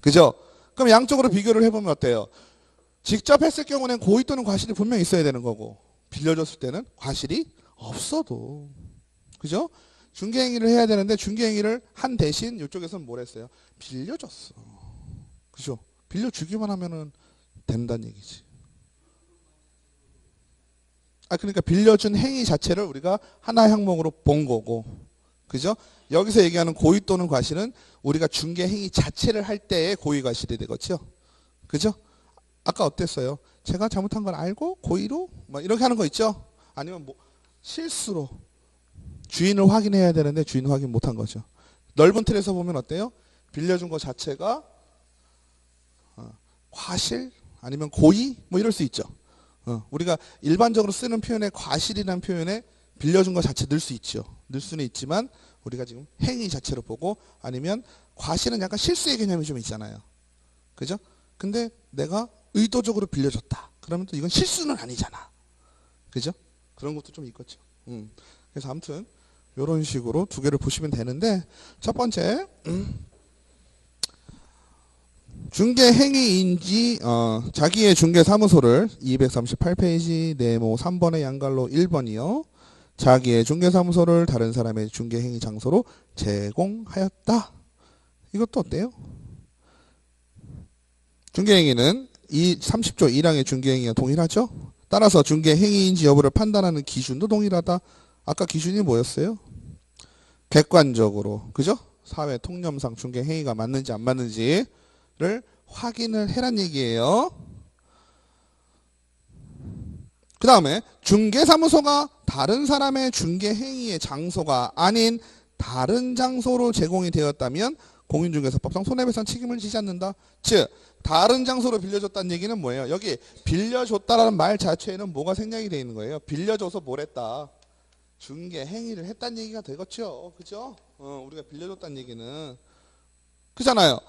그죠? 그럼 양쪽으로 비교를 해보면 어때요? 직접 했을 경우는 고의 또는 과실이 분명히 있어야 되는 거고 빌려줬을 때는 과실이 없어도. 그죠? 중개행위를 해야 되는데 중개행위를 한 대신 이쪽에서는 뭘 했어요? 빌려줬어. 그죠? 빌려주기만 하면은 된다는 얘기지. 그러니까 빌려준 행위 자체를 우리가 하나의 항목으로 본 거고. 그죠? 여기서 얘기하는 고의 또는 과실은 우리가 중개 행위 자체를 할 때의 고의 과실이 되겠죠. 그죠? 아까 어땠어요? 제가 잘못한 걸 알고 고의로 뭐 이렇게 하는 거 있죠? 아니면 뭐 실수로 주인을 확인해야 되는데 주인 확인 못한 거죠. 넓은 틀에서 보면 어때요? 빌려준 거 자체가 과실 아니면 고의 뭐 이럴 수 있죠. 우리가 일반적으로 쓰는 표현에 과실이라는 표현에 빌려준 거 자체 넣을 수 있죠. 넣을 수는 있지만 우리가 지금 행위 자체로 보고 아니면 과실은 약간 실수의 개념이 좀 있잖아요. 그죠? 근데 내가 의도적으로 빌려줬다. 그러면 또 이건 실수는 아니잖아. 그죠? 그런 것도 좀 있겠죠. 그래서 아무튼 이런 식으로 두 개를 보시면 되는데 첫 번째 중개행위인지 자기의 중개사무소를 238페이지 네모 3번의 양갈로 1번이요. 자기의 중개사무소를 다른 사람의 중개행위 장소로 제공하였다. 이것도 어때요? 중개행위는 이 30조 1항의 중개행위와 동일하죠? 따라서 중개행위인지 여부를 판단하는 기준도 동일하다. 아까 기준이 뭐였어요? 객관적으로, 그죠? 사회 통념상 중개행위가 맞는지 안 맞는지를 확인을 해란 얘기예요. 그 다음에 중개사무소가 다른 사람의 중개행위의 장소가 아닌 다른 장소로 제공이 되었다면 공인중개사법상 손해배상 책임을 지지 않는다. 즉 다른 장소로 빌려줬다는 얘기는 뭐예요? 여기 빌려줬다라는 말 자체에는 뭐가 생략이 되어 있는 거예요? 빌려줘서 뭘 했다? 중개행위를 했다는 얘기가 되겠죠. 그죠? 우리가 빌려줬다는 얘기는 그잖아요.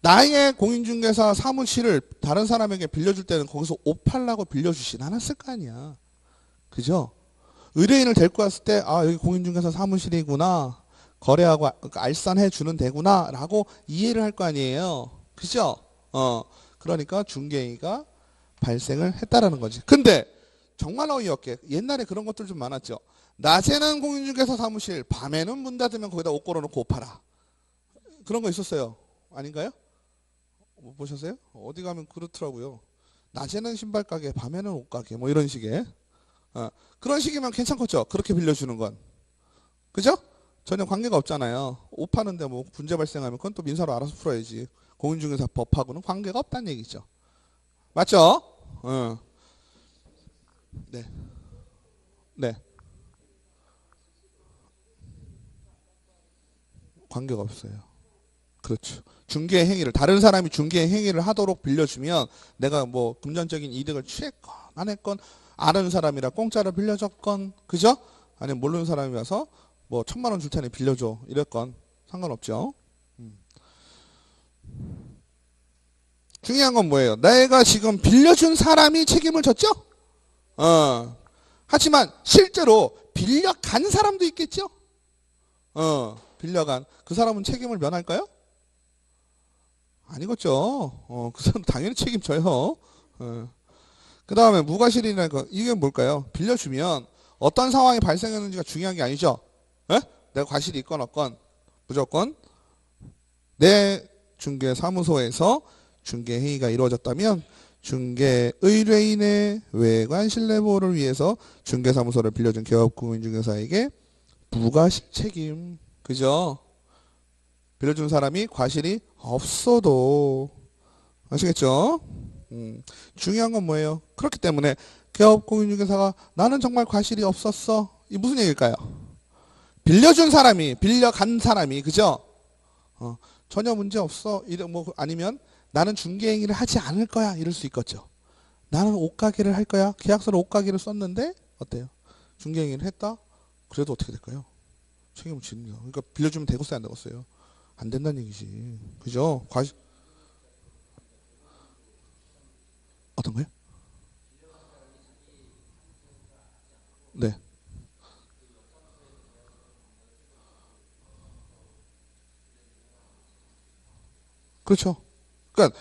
나의 공인중개사 사무실을 다른 사람에게 빌려줄 때는 거기서 옷 팔라고 빌려주진 않았을 거 아니야. 그죠? 의뢰인을 데리고 왔을 때 여기 공인중개사 사무실이구나. 거래하고 알선해 주는 데구나 라고 이해를 할 거 아니에요. 그죠? 그러니까 중개행위가 발생을 했다라는 거지. 근데 정말 어이없게 옛날에 그런 것들 좀 많았죠. 낮에는 공인중개사 사무실, 밤에는 문 닫으면 거기다 옷 걸어놓고 옷 팔아. 그런 거 있었어요. 아닌가요? 못 보셨어요? 어디 가면 그렇더라고요. 낮에는 신발 가게, 밤에는 옷 가게 뭐 이런 식의 그런 식이면 괜찮겠죠. 그렇게 빌려주는 건. 그죠? 전혀 관계가 없잖아요. 옷 파는데 뭐 문제 발생하면 그건 또 민사로 알아서 풀어야지. 공인중개사 법하고는 관계가 없다는 얘기죠. 맞죠? 네. 네. 관계가 없어요. 그렇죠. 중개 행위를 다른 사람이 중개 행위를 하도록 빌려주면 내가 뭐 금전적인 이득을 취했건 안 했건 아는 사람이라 공짜로 빌려줬건 그죠? 아니면 모르는 사람이 와서 뭐 1,000만 원 줄 테니 빌려줘 이랬건 상관없죠. 중요한 건 뭐예요? 내가 지금 빌려준 사람이 책임을 졌죠? 하지만 실제로 빌려간 사람도 있겠죠? 빌려간 그 사람은 책임을 면할까요? 아니겠죠. 그 사람 당연히 책임져요. 그 다음에 무과실이라는 거 이게 뭘까요? 빌려주면 어떤 상황이 발생했는지가 중요한 게 아니죠. 에? 내가 과실이 있건 없건 무조건 내 중개사무소에서 중개행위가 이루어졌다면 중개 의뢰인의 외관 신뢰보호를 위해서 중개사무소를 빌려준 개업공인중개사에게 무과실 책임. 그죠? 빌려준 사람이 과실이 없어도 아시겠죠? 중요한 건 뭐예요? 그렇기 때문에 개업공인중개사가 나는 정말 과실이 없었어. 이 무슨 얘기일까요? 빌려준 사람이 빌려간 사람이 그죠? 전혀 문제 없어. 뭐 아니면 나는 중개행위를 하지 않을 거야. 이럴 수 있겠죠. 나는 옷가게를 할 거야. 계약서로 옷가게를 썼는데 어때요? 중개행위를 했다? 그래도 어떻게 될까요? 책임을 지는 거야. 그러니까 빌려주면 되겠어요, 안 되겠어요? 안 된다는 얘기지. 그죠? 어떤 거요? 네. 그렇죠. 그러니까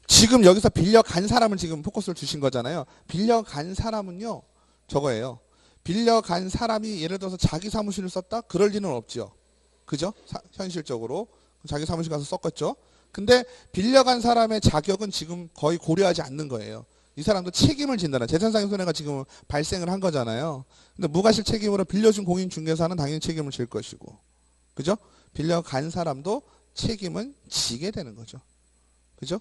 지금 여기서 빌려간 사람을 지금 포커스를 주신 거잖아요. 빌려간 사람은요. 저거예요. 빌려간 사람이 예를 들어서 자기 사무실을 썼다? 그럴 리는 없죠. 그죠? 현실적으로. 자기 사무실 가서 썼겠죠. 근데 빌려간 사람의 자격은 지금 거의 고려하지 않는 거예요. 이 사람도 책임을 진다는 재산상의 손해가 지금 발생을 한 거잖아요. 근데 무과실 책임으로 빌려준 공인중개사는 당연히 책임을 질 것이고, 그죠? 빌려간 사람도 책임은 지게 되는 거죠. 그죠?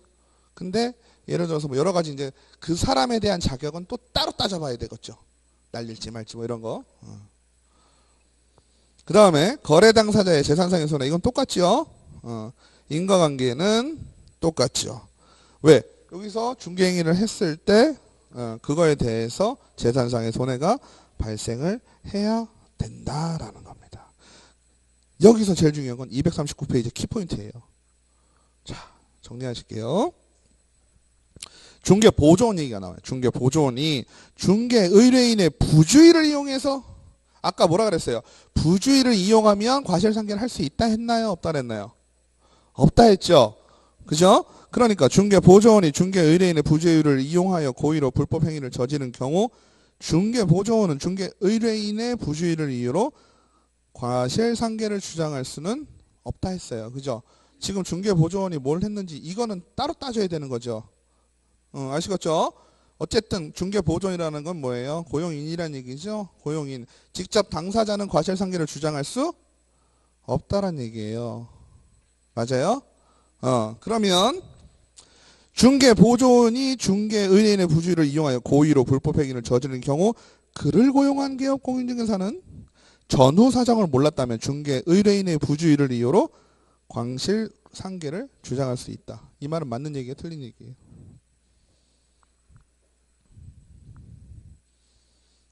근데 예를 들어서 뭐 여러 가지 이제 그 사람에 대한 자격은 또 따로 따져봐야 되겠죠. 날릴지 말지 뭐 이런 거. 그 다음에 거래 당사자의 재산상의 손해, 이건 똑같죠. 인과관계는 똑같죠. 왜? 여기서 중개행위를 했을 때 그거에 대해서 재산상의 손해가 발생을 해야 된다라는 겁니다. 여기서 제일 중요한 건 239페이지 키포인트예요. 자, 정리하실게요. 중개보조원 얘기가 나와요. 중개보조원이 중개의뢰인의 부주의를 이용해서, 아까 뭐라 그랬어요? 부주의를 이용하면 과실상계를 할 수 있다 했나요? 없다 했나요? 없다 했죠. 그죠? 그러니까 중개보조원이 중개의뢰인의 부주의를 이용하여 고의로 불법행위를 저지른 경우 중개보조원은 중개의뢰인의 부주의를 이유로 과실상계를 주장할 수는 없다 했어요. 그죠? 지금 중개보조원이 뭘 했는지 이거는 따로 따져야 되는 거죠. 아시겠죠? 어쨌든 중개보조원이라는 건 뭐예요? 고용인이라는 얘기죠. 고용인. 직접 당사자는 과실상계를 주장할 수 없다란 얘기예요. 맞아요? 그러면 중개보조원이 중개의뢰인의 부주의를 이용하여 고의로 불법행위를 저지른 경우 그를 고용한 기업 공인중개사는 전후 사정을 몰랐다면 중개의뢰인의 부주의를 이유로 과실상계를 주장할 수 있다. 이 말은 맞는 얘기예요? 틀린 얘기예요?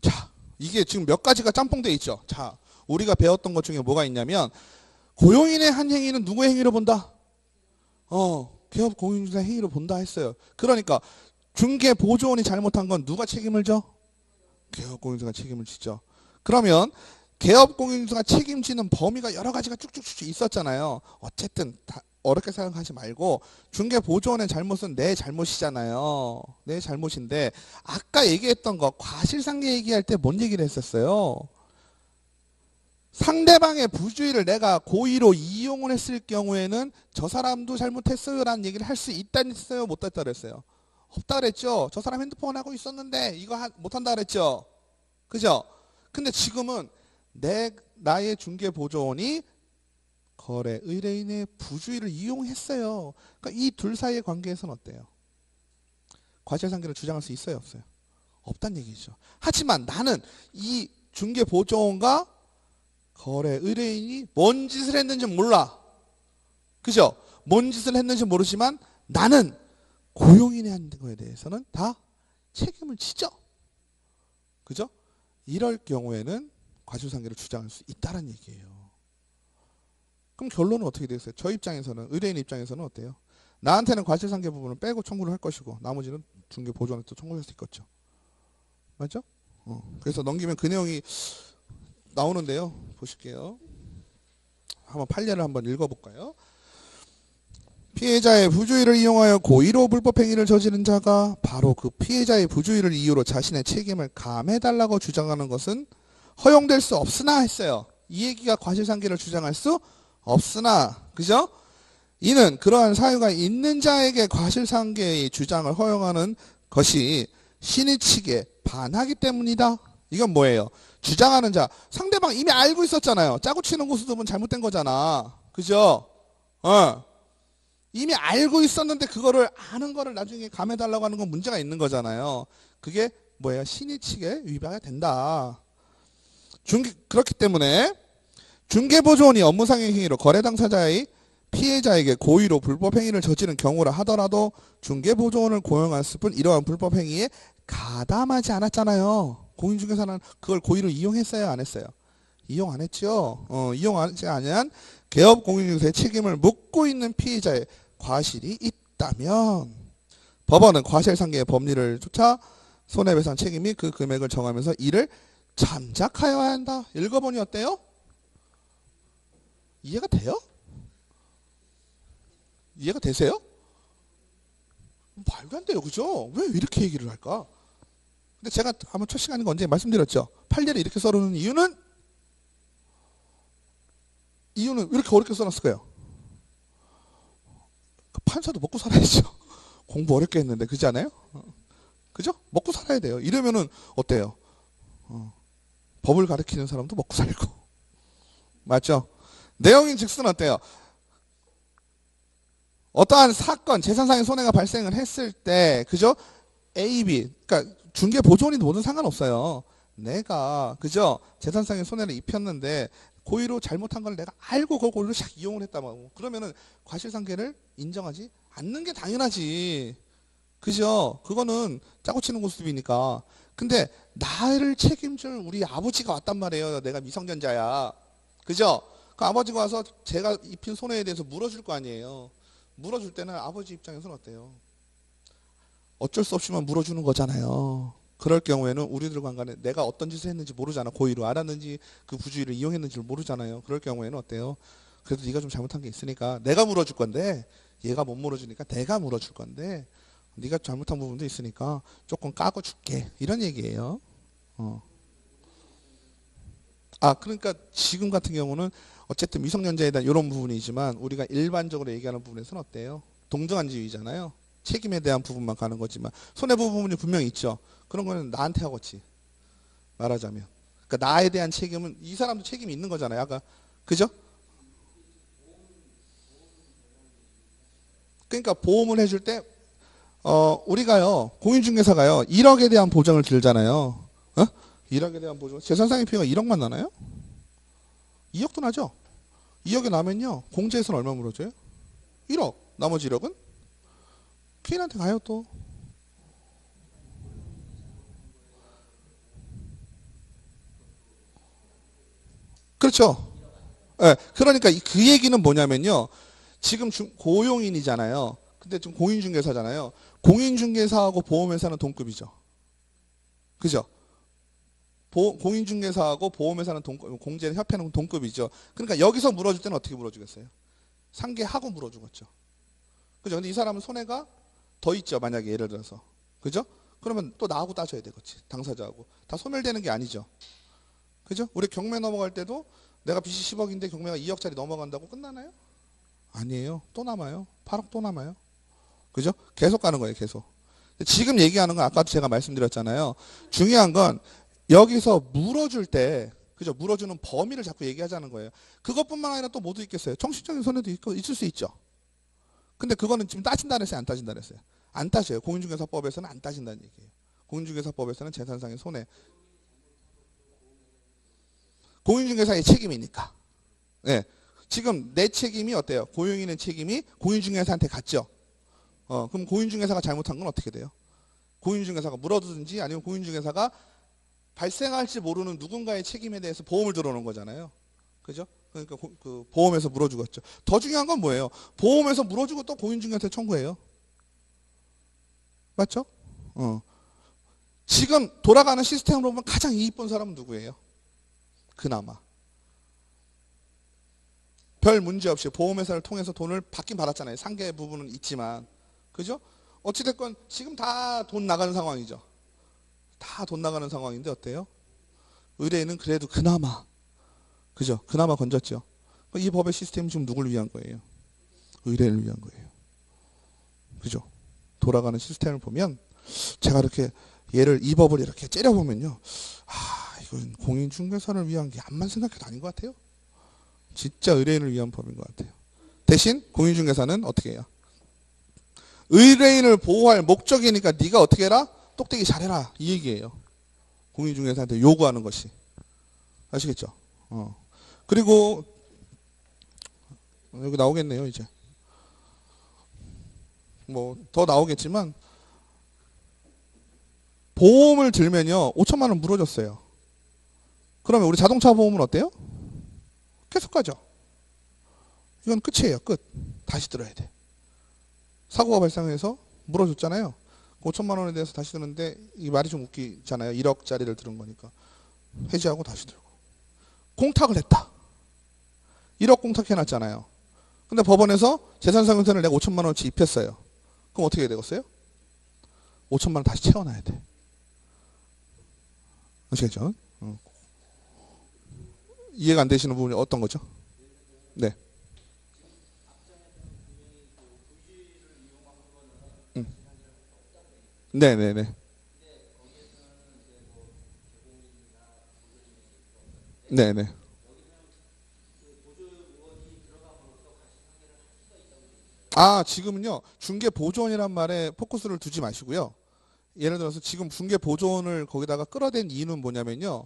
자, 이게 지금 몇 가지가 짬뽕돼 있죠. 자, 우리가 배웠던 것 중에 뭐가 있냐면 고용인의 한 행위는 누구의 행위로 본다? 기업 공인중개사 행위로 본다 했어요. 그러니까 중개보조원이 잘못한 건 누가 책임을 져? 기업 공인중개사가 책임을 지죠. 그러면 기업 공인중개사가 책임지는 범위가 여러 가지가 쭉쭉쭉 있었잖아요. 어쨌든 다 어렵게 생각하지 말고 중개보조원의 잘못은 내 잘못이잖아요. 내 잘못인데 아까 얘기했던 거 과실상계 얘기할 때 뭔 얘기를 했었어요? 상대방의 부주의를 내가 고의로 이용을 했을 경우에는 저 사람도 잘못했어요 라는 얘기를 할 수 있다 했어요? 못 했다 그랬어요? 없다 그랬죠. 저 사람 핸드폰 하고 있었는데 이거 못한다 그랬죠. 그죠? 근데 지금은 나의 중개보조원이 거래 의뢰인의 부주의를 이용했어요. 그러니까 이 둘 사이의 관계에서는 어때요? 과실상계를 주장할 수 있어요? 없어요? 없단 얘기죠. 하지만 나는 이 중개보조원과 거래 의뢰인이 뭔 짓을 했는지 몰라. 그죠? 뭔 짓을 했는지 모르지만 나는 고용인이 한 거에 대해서는 다 책임을 지죠. 그죠? 이럴 경우에는 과실상계를 주장할 수 있다는 얘기예요. 그럼 결론은 어떻게 되겠어요? 저 입장에서는, 의뢰인 입장에서는 어때요? 나한테는 과실상계 부분을 빼고 청구를 할 것이고 나머지는 중개보조원한테 청구할 수 있겠죠. 맞죠? 그래서 넘기면 그 내용이 나오는데요. 보실게요. 한번 판례를 한번 읽어볼까요? 피해자의 부주의를 이용하여 고의로 불법행위를 저지른 자가 바로 그 피해자의 부주의를 이유로 자신의 책임을 감해달라고 주장하는 것은 허용될 수 없으나 했어요. 이 얘기가 과실상계를 주장할 수 없으나, 그죠? 이는 그러한 사유가 있는 자에게 과실상계의 주장을 허용하는 것이 신의 측에 반하기 때문이다. 이건 뭐예요? 주장하는 자, 상대방 이미 알고 있었잖아요. 짜고 치는 고수톱은 잘못된 거잖아. 그죠? 이미 알고 있었는데 그거를 아는 거를 나중에 감해달라고 하는 건 문제가 있는 거잖아요. 그게 뭐예요? 신의 측에 위배가 된다. 그렇기 때문에 중개보조원이 업무상의 행위로 거래 당사자의 피해자에게 고의로 불법행위를 저지른 경우라 하더라도 중개보조원을 고용했을 뿐 이러한 불법행위에 가담하지 않았잖아요. 공인중개사는 그걸 고의로 이용했어요? 안 했어요? 이용 안 했죠. 이용하지 않은 개업 공인중개사의 책임을 묻고 있는 피해자의 과실이 있다면 법원은 과실상계의 법리를 쫓아 손해배상 책임 및 그 금액을 정하면서 이를 참작하여야 한다. 읽어보니 어때요? 이해가 돼요? 이해가 되세요? 말도 안 돼요. 그죠? 왜 이렇게 얘기를 할까? 근데 제가 아마 첫 시간인 거 언제 말씀드렸죠. 판례를 이렇게 써놓는 이유는 왜 이렇게 어렵게 써놨을까요? 그 판사도 먹고 살아야죠. 공부 어렵게 했는데 그렇지 않아요? 그죠? 먹고 살아야 돼요. 이러면은 어때요? 법을 가르치는 사람도 먹고 살고 맞죠? 내용인 즉슨 어때요? 어떠한 사건, 재산상의 손해가 발생을 했을 때, 그죠? A, B, 그러니까 중개 보조원이 뭐든 상관없어요. 내가, 그죠? 재산상의 손해를 입혔는데 고의로 잘못한 걸 내가 알고 그걸 샥 이용을 했다 말고 그러면은 과실상계를 인정하지 않는 게 당연하지. 그죠? 그거는 짜고 치는 고스톱이니까. 근데 나를 책임질 우리 아버지가 왔단 말이에요. 내가 미성년자야. 그죠? 그 아버지가 와서 제가 입힌 손해에 대해서 물어줄 거 아니에요. 물어줄 때는 아버지 입장에서는 어때요? 어쩔 수 없이만 물어주는 거잖아요. 그럴 경우에는 우리들과 간에 내가 어떤 짓을 했는지 모르잖아. 고의로 알았는지 그 부주의를 이용했는지를 모르잖아요. 그럴 경우에는 어때요? 그래도 네가 좀 잘못한 게 있으니까 내가 물어줄 건데 얘가 못 물어주니까 내가 물어줄 건데 네가 잘못한 부분도 있으니까 조금 까고 줄게. 이런 얘기예요. 그러니까 지금 같은 경우는 어쨌든 미성년자에 대한 이런 부분이지만 우리가 일반적으로 얘기하는 부분에서는 어때요? 동등한지위잖아요. 책임에 대한 부분만 가는 거지만 손해보호 부분이 분명히 있죠. 그런 거는 나한테 하겠지. 말하자면. 그러니까 나에 대한 책임은 이 사람도 책임이 있는 거잖아요. 아까 그죠? 그러니까 보험을 해줄 때 우리가요 공인중개사가요 1억에 대한 보장을 들잖아요. 1억에 대한 보장. 재산상의 피해가 1억만 나나요? 2억도 나죠. 2억이 나면요 공제에서는 얼마 물어줘요? 1억. 나머지 1억은 피해한테 가요 또. 그렇죠. 네, 그러니까 그 얘기는 뭐냐면요. 지금 고용인이잖아요. 근데 지금 공인중개사잖아요. 공인중개사하고 보험회사는 동급이죠. 그죠? 공인중개사하고 보험회사는 공제 협회는 동급이죠. 그러니까 여기서 물어줄 때는 어떻게 물어주겠어요? 상계하고 물어주겠죠. 그죠? 근데 이 사람은 손해가 더 있죠. 만약에 예를 들어서. 그죠? 그러면 또 나하고 따져야 되겠지. 당사자하고. 다 소멸되는 게 아니죠. 그죠? 우리 경매 넘어갈 때도 내가 빚이 10억인데 경매가 2억짜리 넘어간다고 끝나나요? 아니에요. 또 남아요. 8억 또 남아요. 그죠? 계속 가는 거예요. 계속. 지금 얘기하는 건 아까도 제가 말씀드렸잖아요. 중요한 건 여기서 물어줄 때 그죠? 물어주는 범위를 자꾸 얘기하자는 거예요. 그것뿐만 아니라 또 뭐도 있겠어요. 정신적인 손해도 있을 수 있죠. 근데 그거는 지금 따진다 그랬어요? 안 따진다 그랬어요? 안 따져요. 공인중개사법에서는 안 따진다는 얘기예요. 공인중개사법에서는 재산상의 손해. 공인중개사의 책임이니까. 네. 지금 내 책임이 어때요? 고용인의 책임이 공인중개사한테 갔죠. 그럼 공인중개사가 잘못한 건 어떻게 돼요? 공인중개사가 물어두든지 아니면 공인중개사가 발생할지 모르는 누군가의 책임에 대해서 보험을 들어놓은 거잖아요. 그죠? 그러니까 그 보험에서 물어주겠죠. 더 중요한 건 뭐예요? 보험에서 물어주고 또 공인중개사한테 청구해요. 맞죠? 지금 돌아가는 시스템으로 보면 가장 이익 본 사람은 누구예요? 그나마. 별 문제 없이 보험회사를 통해서 돈을 받긴 받았잖아요. 상계 부분은 있지만. 그죠? 어찌됐건 지금 다 돈 나가는 상황이죠. 다 돈 나가는 상황인데 어때요? 의뢰인은 그래도 그나마. 그죠? 그나마 건졌죠. 이 법의 시스템이 지금 누굴 위한 거예요? 의뢰인을 위한 거예요. 그죠? 돌아가는 시스템을 보면 제가 이렇게 이 법을 이렇게 째려보면요. 이건 공인중개사를 위한 게 암만 생각해도 아닌 것 같아요. 진짜 의뢰인을 위한 법인 것 같아요. 대신 공인중개사는 어떻게 해요? 의뢰인을 보호할 목적이니까 네가 어떻게 해라? 똑대기 잘해라. 이 얘기예요. 공인중개사한테 요구하는 것이. 아시겠죠? 그리고 여기 나오겠네요. 이제. 뭐 더 나오겠지만 보험을 들면요. 5천만 원 물어줬어요. 그러면 우리 자동차 보험은 어때요? 계속 가죠. 이건 끝이에요. 끝. 다시 들어야 돼. 사고가 발생해서 물어줬잖아요. 5천만 원에 대해서 다시 드는데 이 말이 좀 웃기잖아요. 1억짜리를 들은 거니까. 해지하고 다시 들고. 공탁을 했다. 1억 공탁해놨잖아요. 근데 법원에서 재산상승세를 내가 5천만 원어치 입혔어요. 그럼 어떻게 해야 되겠어요? 5천만 원 다시 채워놔야 돼. 아시겠죠? 이해가 안 되시는 부분이 어떤 거죠? 네. 음. 네네네. 네네. 아, 지금은요, 중개 보존이란 말에 포커스를 두지 마시고요. 예를 들어서 지금 중개 보존을 거기다가 끌어댄 이유는 뭐냐면요.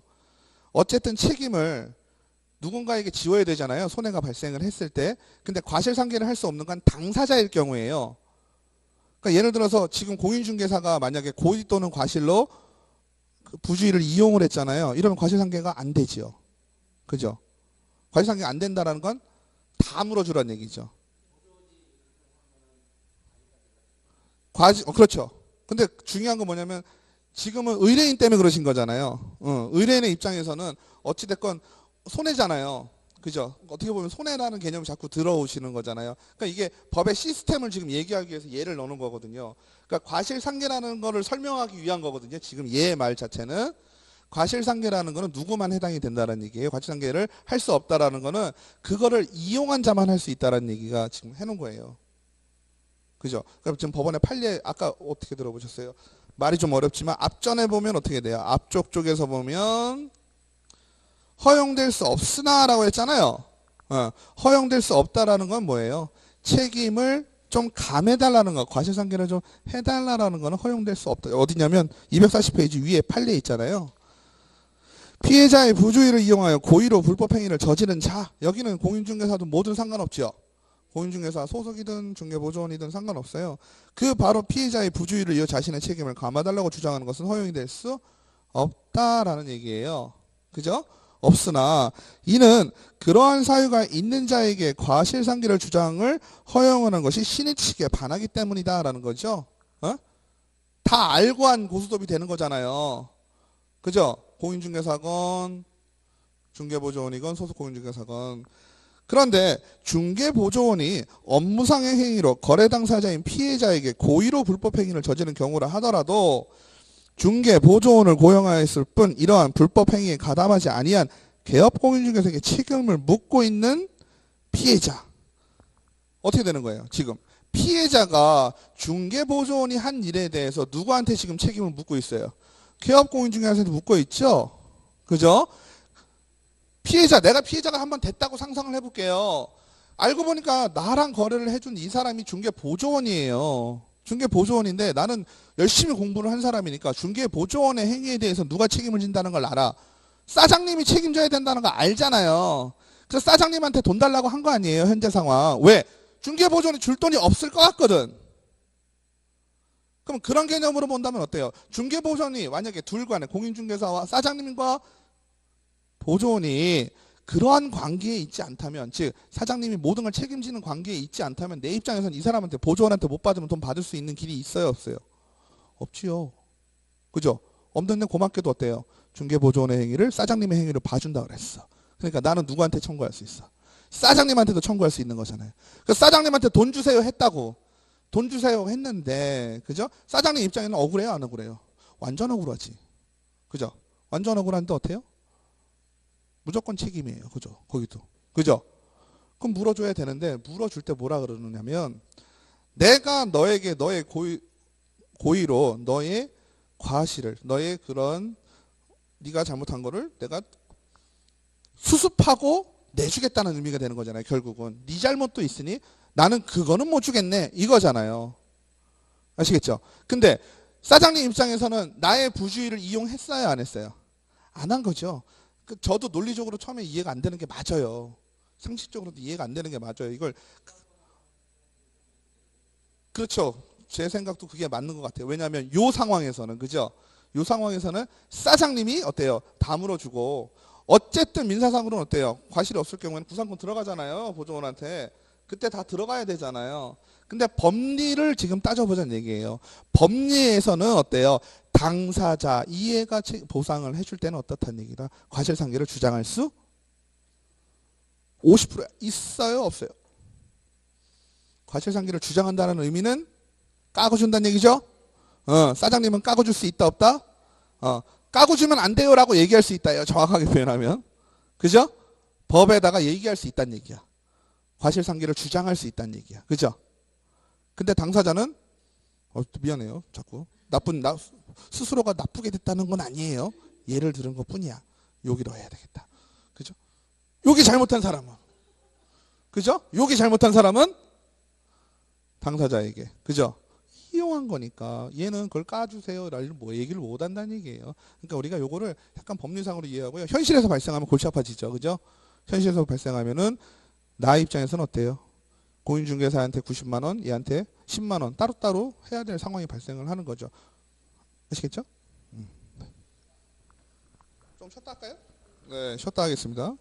어쨌든 책임을 누군가에게 지워야 되잖아요. 손해가 발생을 했을 때. 근데 과실상계를 할 수 없는 건 당사자일 경우에요. 그러니까 예를 들어서 지금 공인중개사가 만약에 고의 또는 과실로 그 부주의를 이용을 했잖아요. 이러면 과실상계가 안 되지요. 그죠? 과실상계가 안 된다는 건 다 물어주라는 얘기죠. 그렇죠. 근데 중요한 건 뭐냐면 지금은 의뢰인 때문에 그러신 거잖아요. 의뢰인의 입장에서는 어찌됐건 손해잖아요. 그죠? 어떻게 보면 손해라는 개념이 자꾸 들어오시는 거잖아요. 그러니까 이게 법의 시스템을 지금 얘기하기 위해서 예를 넣는 거거든요. 그러니까 과실상계라는 거를 설명하기 위한 거거든요. 지금 얘의 말 자체는. 과실상계라는 거는 누구만 해당이 된다는 얘기예요. 과실상계를 할 수 없다라는 거는 그거를 이용한 자만 할 수 있다는 얘기가 지금 해놓은 거예요. 그죠? 그럼 지금 법원의 판례 아까 어떻게 들어보셨어요? 말이 좀 어렵지만 앞전에 보면 어떻게 돼요? 앞쪽 쪽에서 보면 허용될 수 없으나라고 했잖아요. 허용될 수 없다라는 건 뭐예요? 책임을 좀 감해달라는 거, 과실상계를 좀 해달라는 거는 허용될 수 없다. 어디냐면 240페이지 위에 판례 있잖아요. 피해자의 부주의를 이용하여 고의로 불법행위를 저지른 자, 여기는 공인중개사도 뭐든 상관없죠. 공인중개사 소속이든 중개보조원이든 상관없어요. 그 바로 피해자의 부주의를 이어 자신의 책임을 감아달라고 주장하는 것은 허용이 될 수 없다라는 얘기예요. 그죠? 없으나 이는 그러한 사유가 있는 자에게 과실상계를 주장을 허용하는 것이 신의 측에 반하기 때문이다라는 거죠. 다 알고 한 고소톱이 되는 거잖아요. 그죠? 공인중개사건, 중개보조원이건 소속 공인중개사건. 그런데 중개보조원이 업무상의 행위로 거래 당사자인 피해자에게 고의로 불법행위를 저지른 경우라 하더라도 중개보조원을 고용하였을 뿐 이러한 불법행위에 가담하지 아니한 개업공인중개사에게 책임을 묻고 있는 피해자. 어떻게 되는 거예요? 지금 피해자가 중개보조원이 한 일에 대해서 누구한테 지금 책임을 묻고 있어요? 개업공인중개사한테 묻고 있죠? 그죠? 내가 피해자가 한번 됐다고 상상을 해볼게요. 알고 보니까 나랑 거래를 해준 이 사람이 중개보조원이에요. 중개보조원인데 나는 열심히 공부를 한 사람이니까 중개보조원의 행위에 대해서 누가 책임을 진다는 걸 알아. 사장님이 책임져야 된다는 거 알잖아요. 그래서 사장님한테 돈 달라고 한 거 아니에요, 현재 상황. 왜? 중개보조원이 줄 돈이 없을 것 같거든. 그럼 그런 개념으로 본다면 어때요? 중개보조원이 만약에 둘 간에 공인중개사와 사장님과 보조원이 그러한 관계에 있지 않다면, 즉 사장님이 모든 걸 책임지는 관계에 있지 않다면 내 입장에서는 이 사람한테 보조원한테 못 받으면 돈 받을 수 있는 길이 있어요, 없어요? 없지요. 그죠? 없는데 고맙게도 어때요? 중개보조원의 행위를 사장님의 행위를 봐준다 그랬어. 그러니까 나는 누구한테 청구할 수 있어? 사장님한테도 청구할 수 있는 거잖아요. 그 사장님한테 돈 주세요 했다고. 돈 주세요 했는데, 그죠? 사장님 입장에는 억울해요, 안 억울해요? 완전 억울하지. 그죠? 완전 억울한데 어때요? 무조건 책임이에요. 그죠? 거기도. 그죠? 그럼 물어줘야 되는데 물어줄 때 뭐라 그러느냐면 내가 너에게 너의 고의로 너의 과실을 너의 그런 네가 잘못한 거를 내가 수습하고 내주겠다는 의미가 되는 거잖아요. 결국은 네 잘못도 있으니 나는 그거는 못 주겠네 이거잖아요. 아시겠죠? 근데 사장님 입장에서는 나의 부주의를 이용했어요, 안 했어요? 안 한 거죠. 저도 논리적으로 처음에 이해가 안 되는 게 맞아요. 상식적으로도 이해가 안 되는 게 맞아요. 이걸 그렇죠. 제 생각도 그게 맞는 것 같아요. 왜냐하면 요 상황에서는 그죠? 요 상황에서는 사장님이 어때요? 다 물어주고 어쨌든 민사상으로는 어때요? 과실이 없을 경우에는 구상권 들어가잖아요. 보조원한테. 그때 다 들어가야 되잖아요. 근데 법리를 지금 따져보자는 얘기예요. 법리에서는 어때요? 당사자 이해가 보상을 해줄 때는 어떻다는 얘기다. 과실상계를 주장할 수 50% 있어요, 없어요? 과실상계를 주장한다는 의미는 까고준다는 얘기죠. 사장님은 까고줄 수 있다, 없다? 까고 주면 안 돼요라고 얘기할 수 있다요. 정확하게 표현하면. 그죠? 법에다가 얘기할 수 있다는 얘기야. 과실상계를 주장할 수 있다는 얘기야. 그죠? 근데 당사자는 미안해요. 자꾸 스스로가 나쁘게 됐다는 건 아니에요. 예를 들은 것뿐이야. 여기로 해야 되겠다. 그죠? 여기 잘못한 사람은 그죠? 여기 잘못한 사람은 당사자에게 그죠? 이용한 거니까 얘는 그걸 까주세요라는 뭐 얘기를 못 한다는 얘기예요. 그러니까 우리가 요거를 약간 법률상으로 이해하고요. 현실에서 발생하면 골치 아파지죠. 그죠? 현실에서 발생하면은 나 입장에서는 어때요? 공인중개사한테 90만 원, 얘한테 10만 원 따로따로 해야 될 상황이 발생을 하는 거죠. 아시겠죠? 좀 쉬었다 할까요? 네, 쉬었다 하겠습니다.